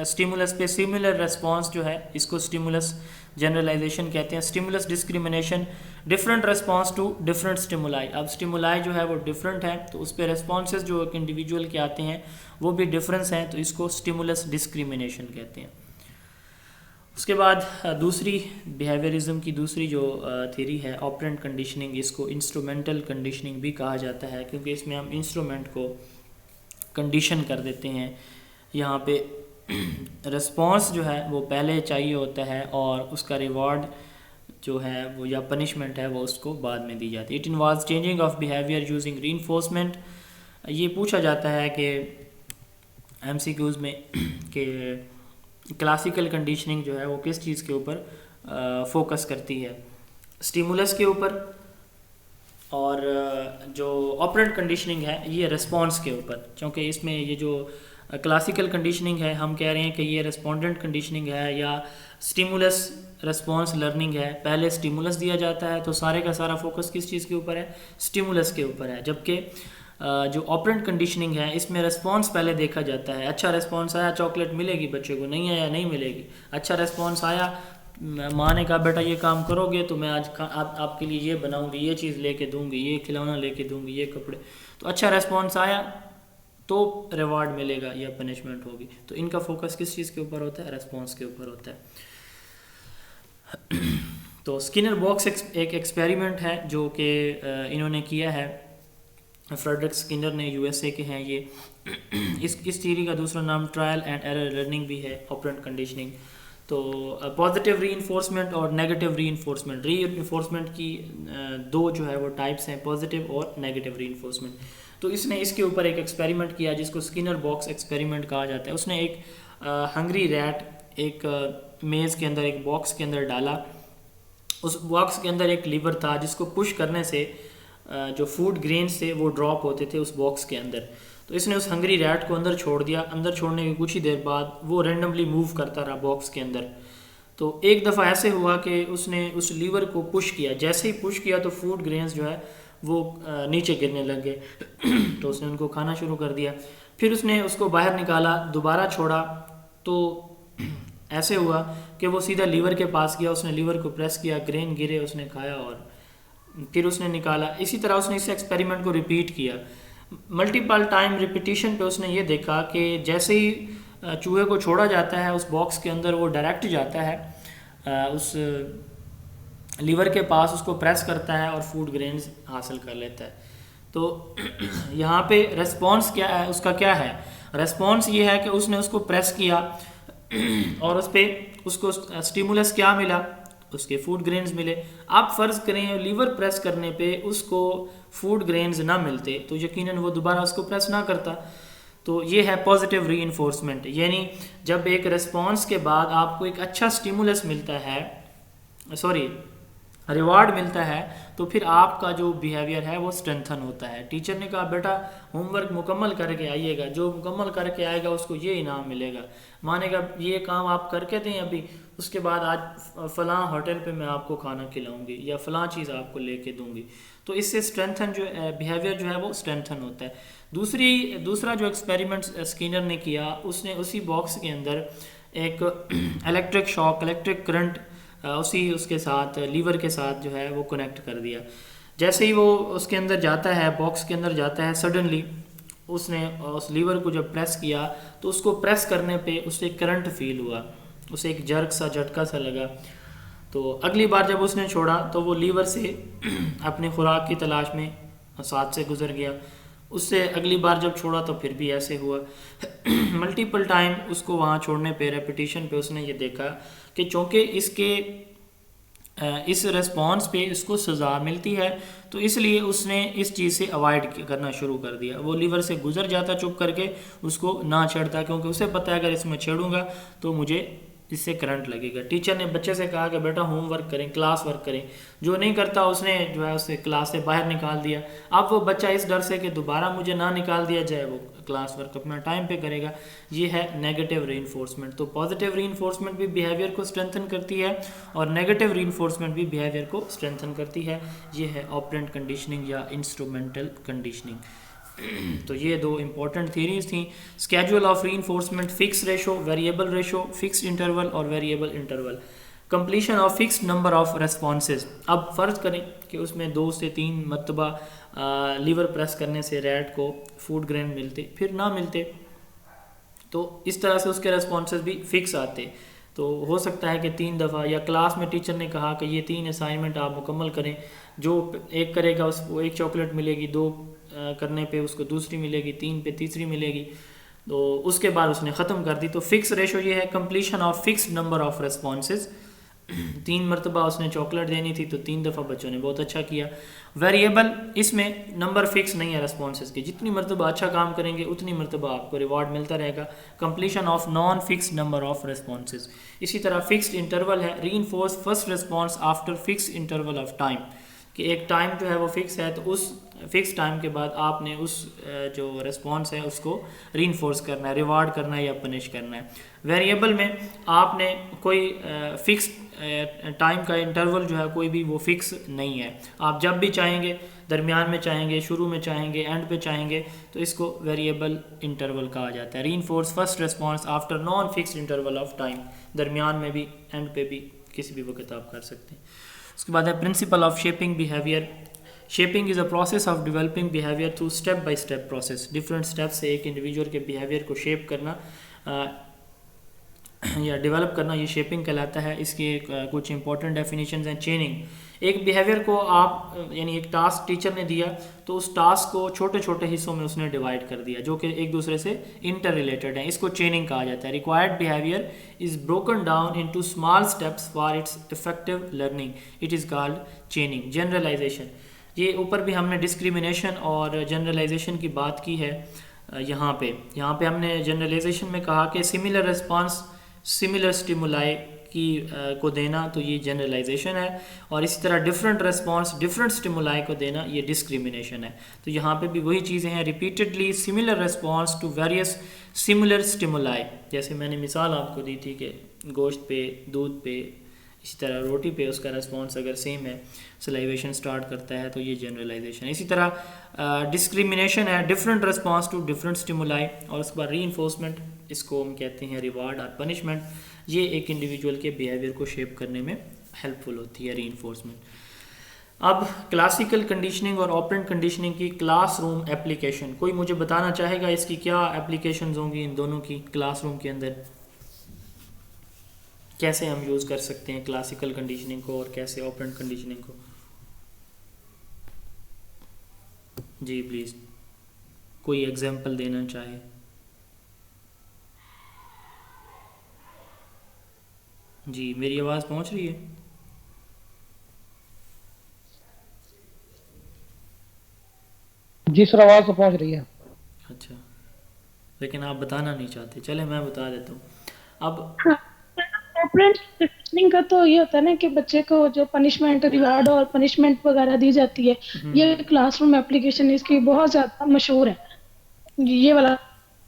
اسٹیمولس پہ سملر ریسپانس جو ہے اس کو اسٹیمولس جنرلائزیشن کہتے ہیں. Stimulus discrimination, different response to different stimuli. اب اسٹیمولائی جو ہے وہ ڈفرینٹ ہے تو اس پہ ریسپانسز جو ایک انڈیویجول کے آتے ہیں وہ بھی ڈفرینس ہیں, تو اس کو اسٹیمولس ڈسکریمنیشن کہتے ہیں. اس کے بعد دوسری بیہیویئرزم کی دوسری جو تھیری ہے آپرینٹ کنڈیشننگ, اس کو انسٹرومنٹل کنڈیشننگ بھی کہا جاتا ہے, کیونکہ اس میں ہم انسٹرومنٹ کو کنڈیشن کر دیتے ہیں. یہاں پہ رسپانس جو ہے وہ پہلے چاہیے ہوتا ہے اور اس کا ریوارڈ جو ہے وہ یا پنشمنٹ ہے وہ اس کو بعد میں دی جاتی ہے. It involves changing of behaviour using reinforcement. یہ پوچھا جاتا ہے کہ ایم سی کیوز میں کہ کلاسیکل کنڈیشننگ جو ہے وہ کس چیز کے اوپر فوکس کرتی ہے, اسٹیمولس کے اوپر, اور جو آپرینٹ کنڈیشننگ ہے یہ ریسپانس کے اوپر. چونکہ اس میں یہ جو کلاسیکل کنڈیشننگ ہے ہم کہہ رہے ہیں کہ یہ ریسپونڈنٹ کنڈیشننگ ہے یا اسٹیمولس ریسپانس لرننگ ہے. پہلے اسٹیمولس دیا جاتا ہے تو سارے کا سارا فوکس کس چیز کے اوپر ہے, اسٹیمولس کے اوپر ہے. جبکہ جو آپرینٹ کنڈیشننگ ہے اس میں ریسپانس پہلے دیکھا جاتا ہے. اچھا ریسپانس آیا چاکلیٹ ملے گی بچے کو, نہیں آیا نہیں ملے گی. اچھا ریسپانس آیا, ماں نے کہا بیٹا یہ کام کرو گے تو میں آج آپ کے لیے یہ بناؤں گی, یہ چیز لے کے دوں گی, یہ کھلونا لے کے دوں گی, یہ کپڑے. تو اچھا ریسپانس آیا تو ریوارڈ ملے گا یا پنشمنٹ ہوگی. تو ان کا فوکس کس چیز کے اوپر ہوتا ہے, ریسپانس کے اوپر ہوتا ہے. تو اسکنر باکس ایک ایکسپیریمنٹ ہے جو کہ انہوں نے کیا ہے, فریڈرک اسکنر نے, یو ایس اے کے ہیں یہ. اس تھیوری کا دوسرا نام ٹرائل اینڈ ایرر لرننگ بھی ہے, آپرینٹ کنڈیشننگ. تو پازیٹیو ری انفورسمنٹ اور نیگیٹو ری انفورسمنٹ. ری انفورسمنٹ کی 2 جو ہے وہ ٹائپس ہیں, پازیٹیو اور نیگیٹو ری انفورسمنٹ. تو اس نے اس کے اوپر ایک ایکسپیریمنٹ کیا جس کو اسکنر باکس ایکسپیریمنٹ کہا جاتا ہے. اس نے ایک ہنگری ریٹ ایک میز کے اندر, ایک باکس کے اندر ڈالا. اس باکس کے اندر ایک لیور تھا جس کو پش کرنے سے جو فوڈ گرینز تھے وہ ڈراپ ہوتے تھے اس باکس کے اندر. تو اس نے اس ہنگری ریٹ کو اندر چھوڑ دیا. اندر چھوڑنے کی کچھ ہی دیر بعد وہ رینڈملی موو کرتا رہا باکس کے اندر. تو ایک دفعہ ایسے ہوا کہ اس نے اس لیور کو پش کیا, جیسے ہی پش کیا تو فوڈ گرینز جو ہے وہ نیچے گرنے لگ گئے. تو اس نے ان کو کھانا شروع کر دیا. پھر اس نے اس کو باہر نکالا, دوبارہ چھوڑا تو ایسے ہوا کہ وہ سیدھا لیور کے پاس گیا. اس نے لیور کو پریس کیا, گرین گرے, اس نے کھایا اور پھر اس نے نکالا. اسی طرح اس نے اس ایکسپیریمنٹ کو ریپیٹ کیا. ملٹیپل ٹائم ریپیٹیشن پہ اس نے یہ دیکھا کہ جیسے ہی چوہے کو چھوڑا جاتا ہے اس باکس کے اندر, وہ ڈائریکٹ جاتا ہے اس لیور کے پاس, اس کو پریس کرتا ہے اور فوڈ گرینز حاصل کر لیتا ہے. تو یہاں پہ ریسپانس کیا ہے, اس کا کیا ہے, ریسپانس یہ ہے کہ اس نے اس کو پریس کیا اور اس پہ اس کو اسٹیمولس کیا ملا, اس کے فوڈ گرینز ملے. آپ فرض کریں لیور پریس کرنے پہ اس کو فوڈ گرینز نہ ملتے تو یقیناً وہ دوبارہ اس کو پریس نہ کرتا. تو یہ ہے پازیٹیو ری انفورسمنٹ, یعنی جب ایک ریسپانس کے بعد آپ کو ایک اچھا اسٹیمولس ملتا ہے, ریوارڈ ملتا ہے, تو پھر آپ کا جو بیہیویئر ہے وہ اسٹرینتھن ہوتا ہے. ٹیچر نے کہا بیٹا ہوم ورک مکمل کر کے آئیے گا, جو مکمل کر کے آئے گا اس کو یہ انعام ملے گا. ماں نے کہا یہ کام آپ کر کے دیں ابھی, اس کے بعد آج فلاں ہوٹل پہ میں آپ کو کھانا کھلاؤں گی یا فلاں چیز آپ کو لے کے دوں گی. تو اس سے اسٹرینتھن جو بیہیویئر جو ہے وہ اسٹرینتھن ہوتا ہے. دوسرا جو ایکسپیریمنٹ اسکینر نے کیا, اس نے اسی باکس کے اندر ایک الیکٹرک شاک, الیکٹرک کرنٹ اس کے ساتھ لیور کے ساتھ جو ہے وہ کنیکٹ کر دیا. جیسے ہی وہ اس کے اندر جاتا ہے, باکس کے اندر جاتا ہے, سڈنلی اس نے اس لیور کو جب پریس کیا تو اس کو پریس کرنے پہ اسے کرنٹ فیل ہوا, اسے ایک جرک سا, جھٹکا سا لگا. تو اگلی بار جب اس نے چھوڑا تو وہ لیور سے اپنی خوراک کی تلاش میں ساتھ سے گزر گیا. اس سے اگلی بار جب چھوڑا تو پھر بھی ایسے ہوا. ملٹیپل ٹائم اس کو وہاں چھوڑنے پہ, ریپیٹیشن پہ اس نے یہ دیکھا کہ چونکہ اس ریسپانس پہ اس کو سزا ملتی ہے تو اس لیے اس نے اس چیز سے اوائڈ کرنا شروع کر دیا. وہ لیور سے گزر جاتا چپ کر کے, اس کو نہ چھیڑتا, کیونکہ اسے پتہ ہے اگر اس میں چھیڑوں گا تو مجھے اس سے کرنٹ لگے گا. ٹیچر نے بچے سے کہا کہ بیٹا ہوم ورک کریں, کلاس ورک کریں. جو نہیں کرتا اس نے جو ہے اسے کلاس سے باہر نکال دیا. اب وہ بچہ اس ڈر سے کہ دوبارہ مجھے نہ نکال دیا جائے, وہ کلاس ورک اپنا ٹائم پہ کرے گا. یہ ہے نیگیٹو ری انفورسمنٹ. تو پازیٹیو ری انفورسمنٹ بھی بیہیویئر کو اسٹرینتھن کرتی ہے اور نیگیٹو ری انفورسمنٹ بھی بیہیویئر کو اسٹرینتھن کرتی ہے. یہ ہے آپرینٹ کنڈیشننگ یا انسٹرومنٹل کنڈیشننگ. تو یہ دو امپورٹنٹ تھیریز تھیں. Schedule of reinforcement, fix ratio, variable ratio, fixed interval اور variable interval. Completion of fixed number of responses. اب فرض کریں کہ اس میں 2 سے 3 مرتبہ لیور پریس کرنے سے ریٹ کو فوڈ گرین ملتے, پھر نہ ملتے, تو اس طرح سے اس کے ریسپانسز بھی فکس آتے. تو ہو سکتا ہے کہ 3 دفعہ, یا کلاس میں ٹیچر نے کہا کہ یہ 3 اسائنمنٹ آپ مکمل کریں, جو ایک کرے گا اس کو 1 چاکلیٹ ملے گی, 2 کرنے پہ اس کو دوسری ملے گی, 3 پہ تیسری ملے گی. تو اس کے بعد اس نے ختم کر دی. تو فکس ریشو یہ ہے completion of fixed number of responses. 3 مرتبہ اس نے چاکلیٹ دینی تھی تو 3 دفعہ بچوں نے بہت اچھا کیا. ویریبل, اس میں نمبر فکس نہیں ہے ریسپانسز کی, جتنی مرتبہ اچھا کام کریں گے اتنی مرتبہ آپ کو ریوارڈ ملتا رہے گا. Completion of non fixed number of responses. اسی طرح فکسڈ انٹرول ہے, reinforce first response after fixed interval of time, کہ ایک ٹائم جو ہے وہ فکس ہے, تو اس فکس ٹائم کے بعد آپ نے اس جو ریسپانس ہے اس کو ری انفورس کرنا ہے, ریوارڈ کرنا ہے یا پنش کرنا ہے. ویریبل میں آپ نے کوئی فکس ٹائم کا انٹرول جو ہے کوئی بھی وہ فکس نہیں ہے, آپ جب بھی چاہیں گے, درمیان میں چاہیں گے, شروع میں چاہیں گے, اینڈ پہ چاہیں گے, تو اس کو ویریبل انٹرول کہا جاتا ہے. Reinforce first response after non fixed interval of time, درمیان میں بھی, اینڈ پہ بھی, کسی بھی وقت آپ کر سکتے ہیں. اس کے بعد ہے principle of shipping behaviour. Shaping is a process of developing behaviour through step by step process. Different step سے ایک انڈیویجول کے بیہیویئر کو شیپ کرنا یا ڈیولپ کرنا, یہ شیپنگ کہلاتا ہے. اس کی کچھ امپورٹنٹ ڈیفینیشنز ہیں. چیننگ, ایک بیہیویئر کو آپ یعنی ایک ٹاسک ٹیچر نے دیا تو اس ٹاسک کو چھوٹے چھوٹے حصوں میں اس نے ڈیوائڈ کر دیا جو کہ ایک دوسرے سے انٹر ریلیٹڈ ہیں, اس کو چیننگ کہا جاتا ہے. Required behaviour is broken down into small steps for its effective learning, it is called chaining. Generalisation, یہ اوپر بھی ہم نے ڈسکریمنیشن اور جنرلائزیشن کی بات کی ہے. یہاں پہ ہم نے جنرلائزیشن میں کہا کہ سملر ریسپانس سملر اسٹیمولائی کو دینا, تو یہ جنرلائزیشن ہے. اور اسی طرح ڈفرینٹ ریسپانس ڈفرینٹ اسٹیمولائی کو دینا, یہ ڈسکریمنیشن ہے. تو یہاں پہ بھی وہی چیزیں ہیں, repeatedly similar response to various similar stimuli. جیسے میں نے مثال آپ کو دی تھی کہ گوشت پہ, دودھ پہ, اسی طرح روٹی پہ اس کا ریسپانس اگر سیم ہے, سلائیویشن سٹارٹ کرتا ہے, تو یہ جنرلائزیشن ہے. اسی طرح ڈسکریمنیشن ہے different response to different stimuli. اور اس کے بعد ری انفورسمنٹ, اس کو ہم کہتے ہیں ریوارڈ اور پنشمنٹ. یہ ایک انڈیویجول کے بیہیویئر کو شیپ کرنے میں ہیلپ فل ہوتی ہے ری انفورسمنٹ. اب کلاسیکل کنڈیشننگ اور آپرینٹ کنڈیشننگ کی کلاس روم اپلیکیشن. کوئی مجھے بتانا چاہے گا اس کی کیا اپلیکیشنز ہوں گی ان دونوں کی کلاس روم کے اندر, کیسے ہم یوز کر سکتے ہیں کلاسیکل کنڈیشننگ کو اور کیسے آپرینٹ کنڈیشننگ کو؟ جی پلیز کوئی ایگزامپل دینا چاہے. جی میری آواز پہنچ رہی ہے؟ جی سر آواز تو پہنچ رہی ہے. اچھا, لیکن آپ بتانا نہیں چاہتے. چلے میں بتا دیتا ہوں. اب آپرینٹ کنڈیشننگ کا تو یہ ہوتا ہے نا کہ بچے کو جو پنشمنٹ, ریوارڈ اور پنشمنٹ وغیرہ دی جاتی ہے, یہ کلاس روم اپلیکیشن اس کی بہت زیادہ مشہور ہے. یہ والا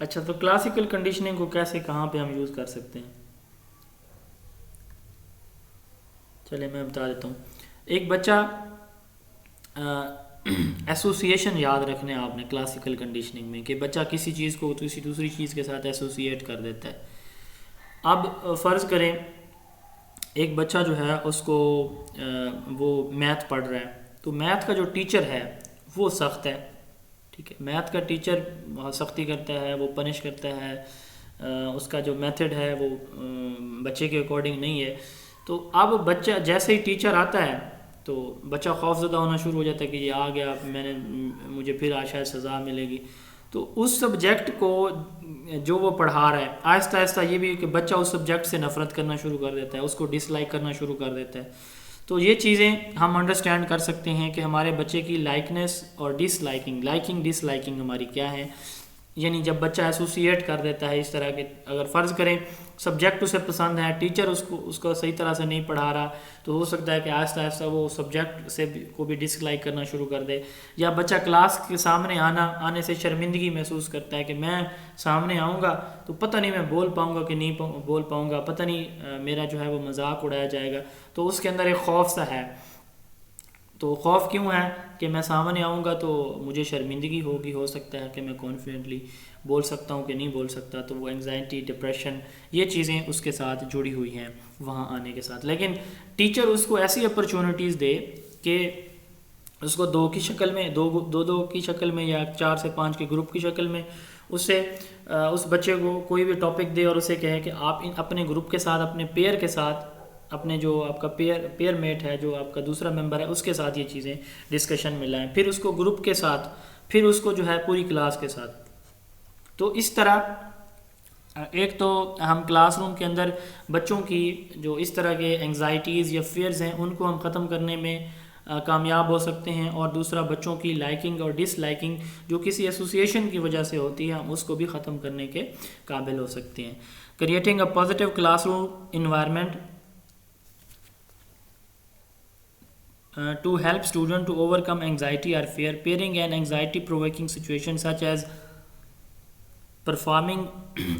اچھا تو کلاسیکل کنڈیشننگ کو کیسے کہاں پہ ہم یوز کر سکتے ہیں؟ چلے میں بتا دیتا ہوں. ایک بچہ ایسوسیشن یاد رکھنے آپ نے کلاسیکل کنڈیشننگ میں کہ بچہ کسی چیز کو کسی دوسری چیز کے ساتھ ایسوسیٹ کر دیتا ہے. اب فرض کریں ایک بچہ جو ہے اس کو وہ میتھ پڑھ رہا ہے تو میتھ کا جو ٹیچر ہے وہ سخت ہے. ٹھیک ہے, میتھ کا ٹیچر بہت سختی کرتا ہے, وہ پنش کرتا ہے, اس کا جو میتھڈ ہے وہ بچے کے اکارڈنگ نہیں ہے. تو اب بچہ جیسے ہی ٹیچر آتا ہے تو بچہ خوف زدہ ہونا شروع ہو جاتا ہے کہ یہ آ گیا, مجھے پھر شاید سزا ملے گی. تو اس سبجیکٹ کو جو وہ پڑھا رہا ہے آہستہ آہستہ یہ بھی کہ بچہ اس سبجیکٹ سے نفرت کرنا شروع کر دیتا ہے, اس کو ڈس لائک کرنا شروع کر دیتا ہے. تو یہ چیزیں ہم انڈرسٹینڈ کر سکتے ہیں کہ ہمارے بچے کی لائکنیس اور ڈس لائکنگ, لائکنگ ڈس لائکنگ ہماری کیا ہے. یعنی جب بچہ ایسوسیٹ کر دیتا ہے اس طرح کے, اگر فرض کریں سبجیکٹ اسے پسند ہے, ٹیچر اس کو صحیح طرح سے نہیں پڑھا رہا, تو ہو سکتا ہے کہ آہستہ آہستہ وہ سبجیکٹ سے کو بھی ڈس لائک کرنا شروع کر دے. یا بچہ کلاس کے سامنے آنے سے شرمندگی محسوس کرتا ہے کہ میں سامنے آؤں گا تو پتہ نہیں میں بول پاؤں گا کہ نہیں بول پاؤں گا, پتہ نہیں میرا جو ہے وہ مذاق اڑایا جائے گا. تو اس کے اندر ایک خوف سا ہے. تو خوف کیوں ہے کہ میں سامنے آؤں گا تو مجھے شرمندگی ہوگی, ہو سکتا ہے کہ میں کانفیڈنٹلی بول سکتا ہوں کہ نہیں بول سکتا. تو وہ انگزائٹی, ڈپریشن, یہ چیزیں اس کے ساتھ جڑی ہوئی ہیں وہاں آنے کے ساتھ. لیکن ٹیچر اس کو ایسی اپرچونٹیز دے کہ اس کو دو کی شکل میں دو کی شکل میں یا 4 سے 5 کے گروپ کی شکل میں اس بچے کو کوئی بھی ٹاپک دے اور اسے کہے کہ آپ اپنے گروپ کے ساتھ, اپنے پیئر کے ساتھ, اپنے جو آپ کا پیئر میٹ ہے, جو آپ کا دوسرا ممبر ہے, اس کے ساتھ یہ چیزیں ڈسکشن میں لائیں. پھر اس کو گروپ کے ساتھ, پھر اس کو جو ہے پوری کلاس کے ساتھ. تو اس طرح ایک تو ہم کلاس روم کے اندر بچوں کی جو اس طرح کے انگزائٹیز یا فیئرز ہیں ان کو ہم ختم کرنے میں کامیاب ہو سکتے ہیں. اور دوسرا بچوں کی لائکنگ اور ڈس لائکنگ جو کسی ایسوسیشن کی وجہ سے ہوتی ہے, ہم اس کو بھی ختم کرنے کے قابل ہو سکتے ہیں. Creating a positive class room environment to help student to overcome anxiety or fear. Pairing an anxiety provoking situation such as performing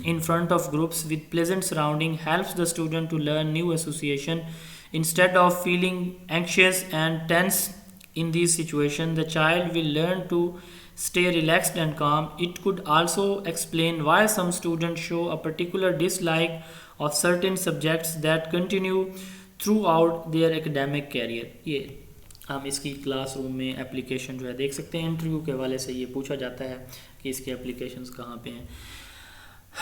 in front of groups with pleasant surrounding helps the student to learn new association. Instead of feeling anxious and tense in these situations, the child will learn to stay relaxed and calm. It could also explain why some students show a particular dislike of certain subjects that continue throughout their academic career. یہ ہم اس کی class room میں application جو ہے دیکھ سکتے ہیں. Interview کے حوالے سے یہ پوچھا جاتا ہے کہ اس کے اپلیکیشنز کہاں پہ ہیں.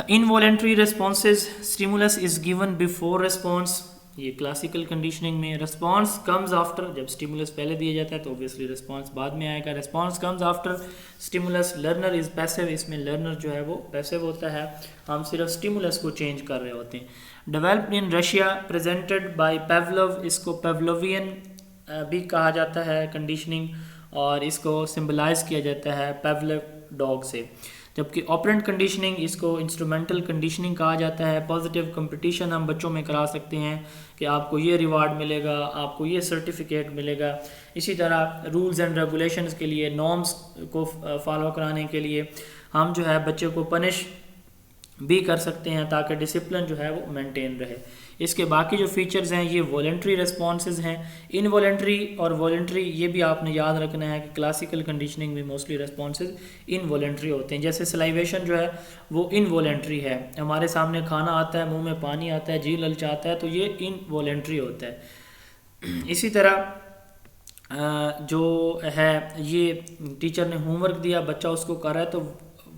Involuntary responses, stimulus is given before response. یہ کلاسیکل کنڈیشننگ میں رسپانس کمز آفٹر, جب اسٹیمولس پہلے دیا جاتا ہے تو اوبیسلی رسپانس بعد میں آئے گا. Response comes after stimulus. Learner is passive, اس میں لرنر جو ہے وہ پیسو ہوتا ہے, ہم صرف اسٹیمولس کو چینج کر رہے ہوتے ہیں. Developed in Russia, presented by Pavlov. اس کو پیولوین بھی کہا جاتا ہے کنڈیشننگ, اور اس کو سمبلائز کیا جاتا ہے پیولو ڈاگ سے. جبکہ آپرنٹ کنڈیشننگ, اس کو انسٹرومنٹل کنڈیشننگ کہا جاتا ہے. پازیٹیو کمپٹیشن ہم بچوں میں کرا سکتے ہیں کہ آپ کو یہ ریوارڈ ملے گا, آپ کو یہ سرٹیفکیٹ ملے گا. اسی طرح رولز اینڈ ریگولیشنز کے لیے, نارمز کو فالو کرانے کے لیے ہم جو ہے بچے کو پنش بھی کر سکتے ہیں تاکہ ڈسپلن جو ہے وہ مینٹین رہے. اس کے باقی جو فیچرز ہیں یہ والنٹری ریسپانسز ہیں. انوالنٹری اور والنٹری یہ بھی آپ نے یاد رکھنا ہے کہ کلاسیکل کنڈیشننگ میں موسٹلی ریسپانسز انوالنٹری ہوتے ہیں. جیسے سلائیویشن جو ہے وہ انوالنٹری ہے, ہمارے سامنے کھانا آتا ہے, منہ میں پانی آتا ہے, جی للچاتا ہے, تو یہ انوالنٹری ہوتا ہے. اسی طرح جو ہے یہ ٹیچر نے ہوم ورک دیا, بچہ اس کو کر رہا ہے تو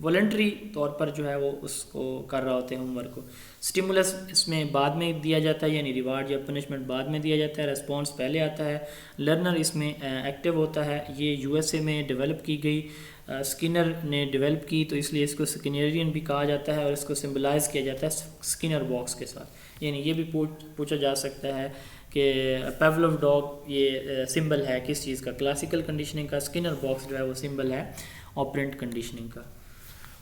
والنٹری طور پر جو ہے وہ اس کو کر رہا ہوتے ہیں ہوم ورک کو. اسٹیمولس اس میں بعد میں دیا جاتا ہے, یعنی ریوارڈ یا پنشمنٹ بعد میں دیا جاتا ہے, ریسپانس پہلے آتا ہے. لرنر اس میں ایکٹیو ہوتا ہے. یہ یو ایس اے میں ڈیولپ کی گئی, اسکینر نے ڈیولپ کی, تو اس لیے اس کو اسکینرین بھی کہا جاتا ہے, اور اس کو سمبلائز کیا جاتا ہے اسکینر باکس کے ساتھ. یعنی یہ بھی پوچھا جا سکتا ہے کہ پیولو ڈاگ یہ سمبل ہے کس چیز کا، کلاسیکل کنڈیشننگ کا. اسکنر باکس جو ہے وہ سمبل ہے آپرینٹ کنڈیشننگ کا.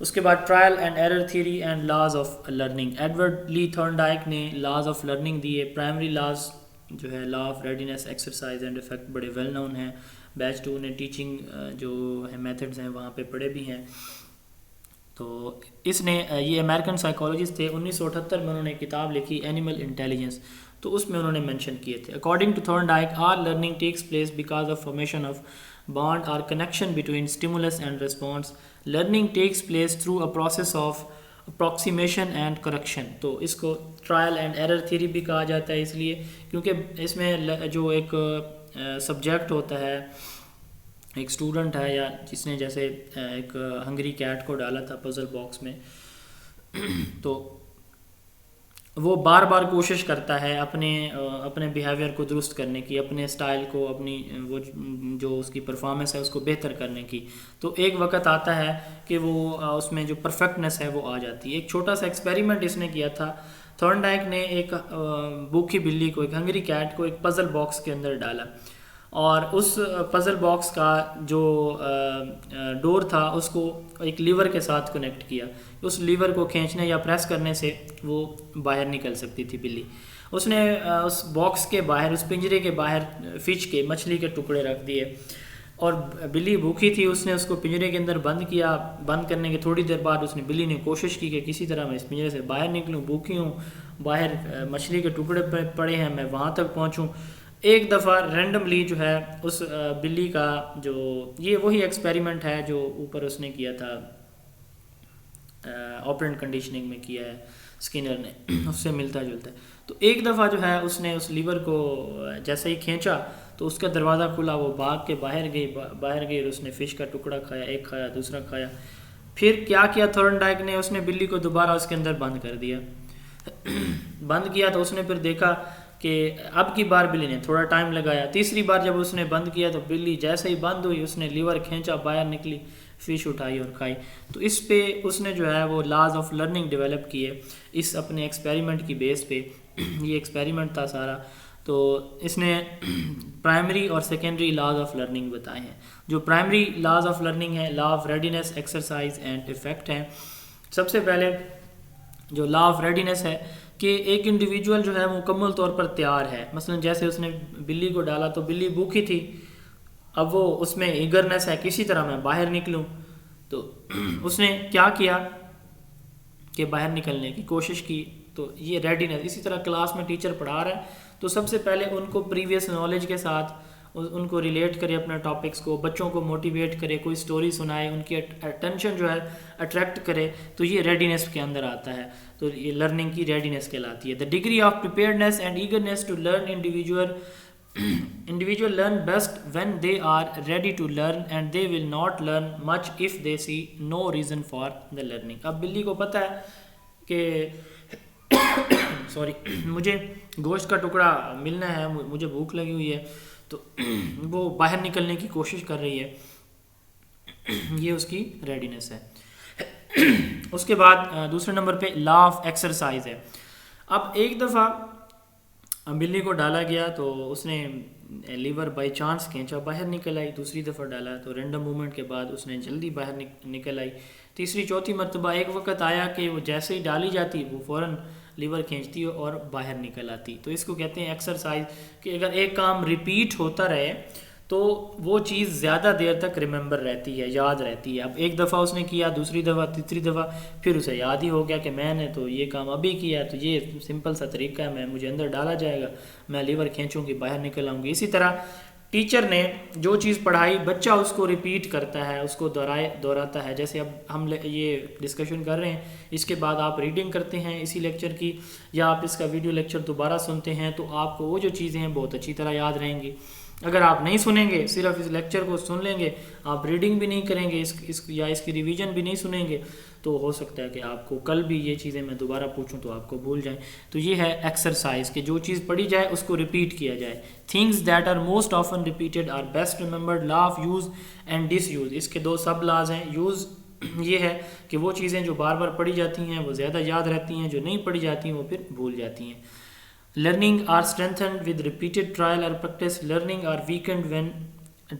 اس کے بعد trial and error theory and laws of learning. Edward Lee Thorndike نے لاز آف لرننگ دیے. پرائمری لاز جو ہے law of readiness, exercise and effect بڑے ویل نون ہیں. بیچ 2 نے ٹیچنگ جو ہے میتھڈز ہیں وہاں پہ پڑھے بھی ہیں. تو اس نے یہ امریکن سائیکالوجسٹ تھے، 1978 میں انہوں نے کتاب لکھی اینیمل انٹیلیجنس، تو اس میں انہوں نے مینشن کیے تھے. According to Thorndike are learning takes place because of formation of bond or connection between stimulus and response. Learning takes place through a process of approximation and correction. تو اس کو trial and error theory بھی کہا جاتا ہے، اس لیے کیونکہ اس میں جو ایک سبجیکٹ ہوتا ہے، ایک اسٹوڈنٹ ہے یا جس نے جیسے ایک ہنگری کیٹ کو ڈالا تھا پزل باکس میں، تو وہ بار بار کوشش کرتا ہے اپنے بیہیویئر کو درست کرنے کی، اپنے اسٹائل کو، اپنی وہ جو اس کی پرفارمنس ہے اس کو بہتر کرنے کی. تو ایک وقت آتا ہے کہ وہ اس میں جو پرفیکٹنس ہے وہ آ جاتی ہے. ایک چھوٹا سا ایکسپیریمنٹ اس نے کیا تھا. تھورنڈائک نے ایک بھوکی بلی کو، ایک ہنگری کیٹ کو ایک پزل باکس کے اندر ڈالا، اور اس پزل باکس کا جو ڈور تھا اس کو ایک لیور کے ساتھ کنیکٹ کیا. اس لیور کو کھینچنے یا پریس کرنے سے وہ باہر نکل سکتی تھی بلی. اس نے اس باکس کے باہر، اس پنجرے کے باہر فش کے، مچھلی کے ٹکڑے رکھ دیے، اور بلی بھوکی تھی. اس نے اس کو پنجرے کے اندر بند کیا. بند کرنے کے تھوڑی دیر بعد بلی نے کوشش کی کہ کسی طرح میں اس پنجرے سے باہر نکلوں، بھوکی ہوں، باہر مچھلی کے ٹکڑے پڑے ہیں، میں وہاں تک پہنچوں. ایک دفعہ رینڈملی جو ہے اس بلی کا جو یہ وہی ایکسپیریمنٹ ہے جو اوپر اس نے کیا تھا آپرینٹ کنڈیشننگ میں کیا ہے اسکنر نے، اس سے ملتا جلتا ہے. تو ایک دفعہ جو ہے اس نے اس لیور کو جیسے ہی کھینچا تو اس کا دروازہ کھلا، وہ بھاگ کے باہر گئی اور اس نے فش کا ٹکڑا کھایا، ایک کھایا، دوسرا کھایا. پھر کیا کیا تھورنڈائک نے، اس نے بلی کو دوبارہ اس کے اندر بند کر دیا. بند کیا تو اس نے پھر دیکھا کہ اب کی بار بلی نے تھوڑا ٹائم لگایا. تیسری بار جب اس نے بند کیا تو بلی جیسے ہی بند ہوئی اس نے لیور کھینچا، باہر نکلی، فش اٹھائی اور کھائی. تو اس پہ اس نے جو ہے وہ لاز آف لرننگ ڈیولپ کیے اس اپنے ایکسپیریمنٹ کی بیس پہ. یہ ایکسپیریمنٹ تھا سارا. تو اس نے پرائمری اور سیکنڈری لاز آف لرننگ بتائے ہیں. جو پرائمری لاز آف لرننگ ہے، law of readiness, exercise and effect ہیں. سب سے پہلے جو لا آف ریڈینس ہے کہ ایک انڈیویجول جو ہے مکمل طور پر تیار ہے. مثلا جیسے اس نے بلی کو ڈالا تو بلی بھوکی تھی، اب وہ اس میں ایگرنس ہے کسی طرح میں باہر نکلوں. تو اس نے کیا کیا کہ باہر نکلنے کی کوشش کی. تو یہ ریڈینس. اسی طرح کلاس میں ٹیچر پڑھا رہا ہے تو سب سے پہلے ان کو پریویس نالج کے ساتھ ان کو ریلیٹ کرے اپنے ٹاپکس کو، بچوں کو موٹیویٹ کرے، کوئی سٹوری سنائے، ان کی اٹینشن جو ہے اٹریکٹ کرے. تو یہ ریڈینس کے اندر آتا ہے. تو یہ لرننگ کی ریڈینس کہلاتی ہے. The degree of preparedness and eagerness to learn individual learn best when they are ready to learn and they will not learn much if they see no reason for the learning. اب بلی کو پتہ ہے کہ مجھے گوشت کا ٹکڑا ملنا ہے، مجھے بھوک لگی ہوئی ہے، تو وہ باہر نکلنے کی کوشش کر رہی ہے. یہ اس کی ریڈینس ہے. اس کے بعد دوسرے نمبر پہ لا آف ایکسرسائز ہے. اب ایک دفعہ بلی کو ڈالا گیا تو اس نے لیور بائی چانس کھینچا، باہر نکل آئی. دوسری دفعہ ڈالا تو رینڈم موومنٹ کے بعد اس نے جلدی باہر نکل آئی. تیسری چوتھی مرتبہ ایک وقت آیا کہ وہ جیسے ہی ڈالی جاتی وہ فوراً لیور کھینچتی اور باہر نکل آتی. تو اس کو کہتے ہیں ایکسرسائز، کہ اگر ایک کام ریپیٹ ہوتا رہے تو وہ چیز زیادہ دیر تک ریممبر رہتی ہے، یاد رہتی ہے. اب ایک دفعہ اس نے کیا، دوسری دفعہ، تیسری دفعہ، پھر اسے یاد ہی ہو گیا کہ میں نے تو یہ کام ابھی کیا، تو یہ سمپل سا طریقہ ہے، مجھے اندر ڈالا جائے گا، میں لیور کھینچوں گی، باہر نکل آؤں گی. اسی طرح ٹیچر نے جو چیز پڑھائی بچہ اس کو ریپیٹ کرتا ہے، اس کو دہراتا ہے. جیسے اب ہم یہ ڈسکشن کر رہے ہیں، اس کے بعد آپ ریڈنگ کرتے ہیں اسی لیکچر کی، یا آپ اس کا ویڈیو لیکچر دوبارہ سنتے ہیں، تو آپ کو وہ جو چیزیں ہیں بہت اچھی طرح یاد رہیں گی. اگر آپ نہیں سنیں گے، صرف اس لیکچر کو سن لیں گے، آپ ریڈنگ بھی نہیں کریں گے یا اس کی ریویژن بھی نہیں سنیں گے، تو ہو سکتا ہے کہ آپ کو کل بھی یہ چیزیں میں دوبارہ پوچھوں تو آپ کو بھول جائیں. تو یہ ہے ایکسرسائز، کہ جو چیز پڑھی جائے اس کو ریپیٹ کیا جائے. Things that are most often repeated are best remembered. Law of use and disuse. اس کے دو سب لاز ہیں. یوز یہ ہے کہ وہ چیزیں جو بار بار پڑھی جاتی ہیں وہ زیادہ یاد رہتی ہیں، جو نہیں پڑھی جاتی ہیں وہ پھر بھول جاتی ہیں. Learning are strengthened with repeated trial or practice. Learning are weakened when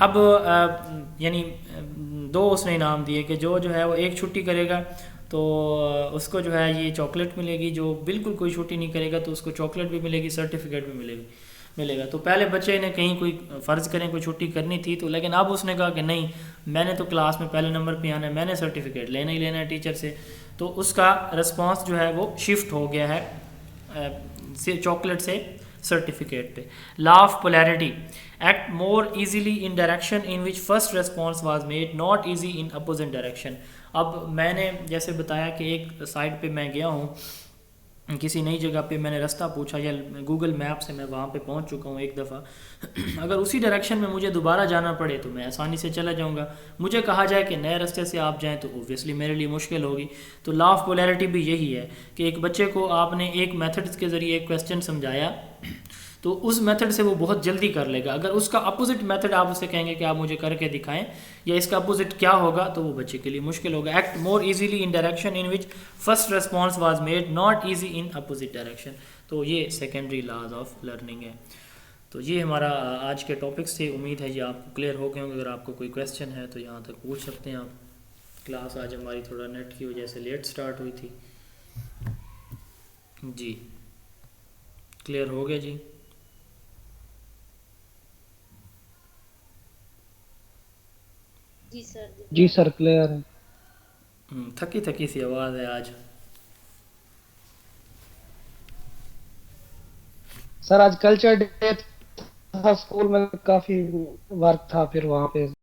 اب یعنی دو اس نے انعام دیے کہ جو ہے وہ ایک چھٹی کرے گا تو اس کو جو ہے یہ چاکلیٹ ملے گی، جو بالکل کوئی چھٹی نہیں کرے گا تو اس کو چاکلیٹ بھی ملے گی، سرٹیفکیٹ بھی ملے گا. تو پہلے بچے نے کہیں کوئی فرض کریں کوئی چھٹی کرنی تھی تو، لیکن اب اس نے کہا کہ نہیں، میں نے تو کلاس میں پہلے نمبر پہ آنا ہے، میں نے سرٹیفکیٹ لینا ہی لینا ہے ٹیچر سے. تو اس کا رسپانس جو ہے وہ شفٹ ہو گیا ہے چاکلیٹ سے سرٹیفکیٹ پہ. Law of polarity act more easily in direction in which first response was made not easy in opposite direction. اب میں نے جیسے بتایا کہ ایک سائٹ پہ میں گیا ہوں، کسی نئی جگہ پہ میں نے رستہ پوچھا یا گوگل میپ سے میں وہاں پہ پہنچ چکا ہوں ایک دفعہ، اگر اسی ڈائریکشن میں مجھے دوبارہ جانا پڑے تو میں آسانی سے چلا جاؤں گا. مجھے کہا جائے کہ نئے رستے سے آپ جائیں تو اوبویسلی میرے لیے مشکل ہوگی. تو لا آف پولیرٹی بھی یہی ہے کہ ایک بچے کو آپ نے ایک میتھڈ کے ذریعے ایک کویسچن سمجھایا تو اس میتھڈ سے وہ بہت جلدی کر لے گا. اگر اس کا اپوزٹ میتھڈ آپ اسے کہیں گے کہ آپ مجھے کر کے دکھائیں یا اس کا اپوزٹ کیا ہوگا تو وہ بچے کے لیے مشکل ہوگا. Act more easily in direction in which first response was made not easy in opposite direction. تو یہ سیکنڈری لاز آف لرننگ ہے. تو یہ ہمارا آج کے ٹاپکس تھے. امید ہے یہ آپ کو کلیئر ہو گئے ہوں گے. اگر آپ کو کوئی کویسچن ہے تو یہاں تک پوچھ سکتے ہیں آپ. کلاس آج ہماری تھوڑا نیٹ کی وجہ سے لیٹ سٹارٹ ہوئی تھی. جی کلیئر ہو گیا جی. جی سر کلیئر ہے. تھکی تھکی سی آواز ہے آج. سر آج کلچر ڈے تھا اسکول میں، کافی ورک تھا پھر وہاں پہ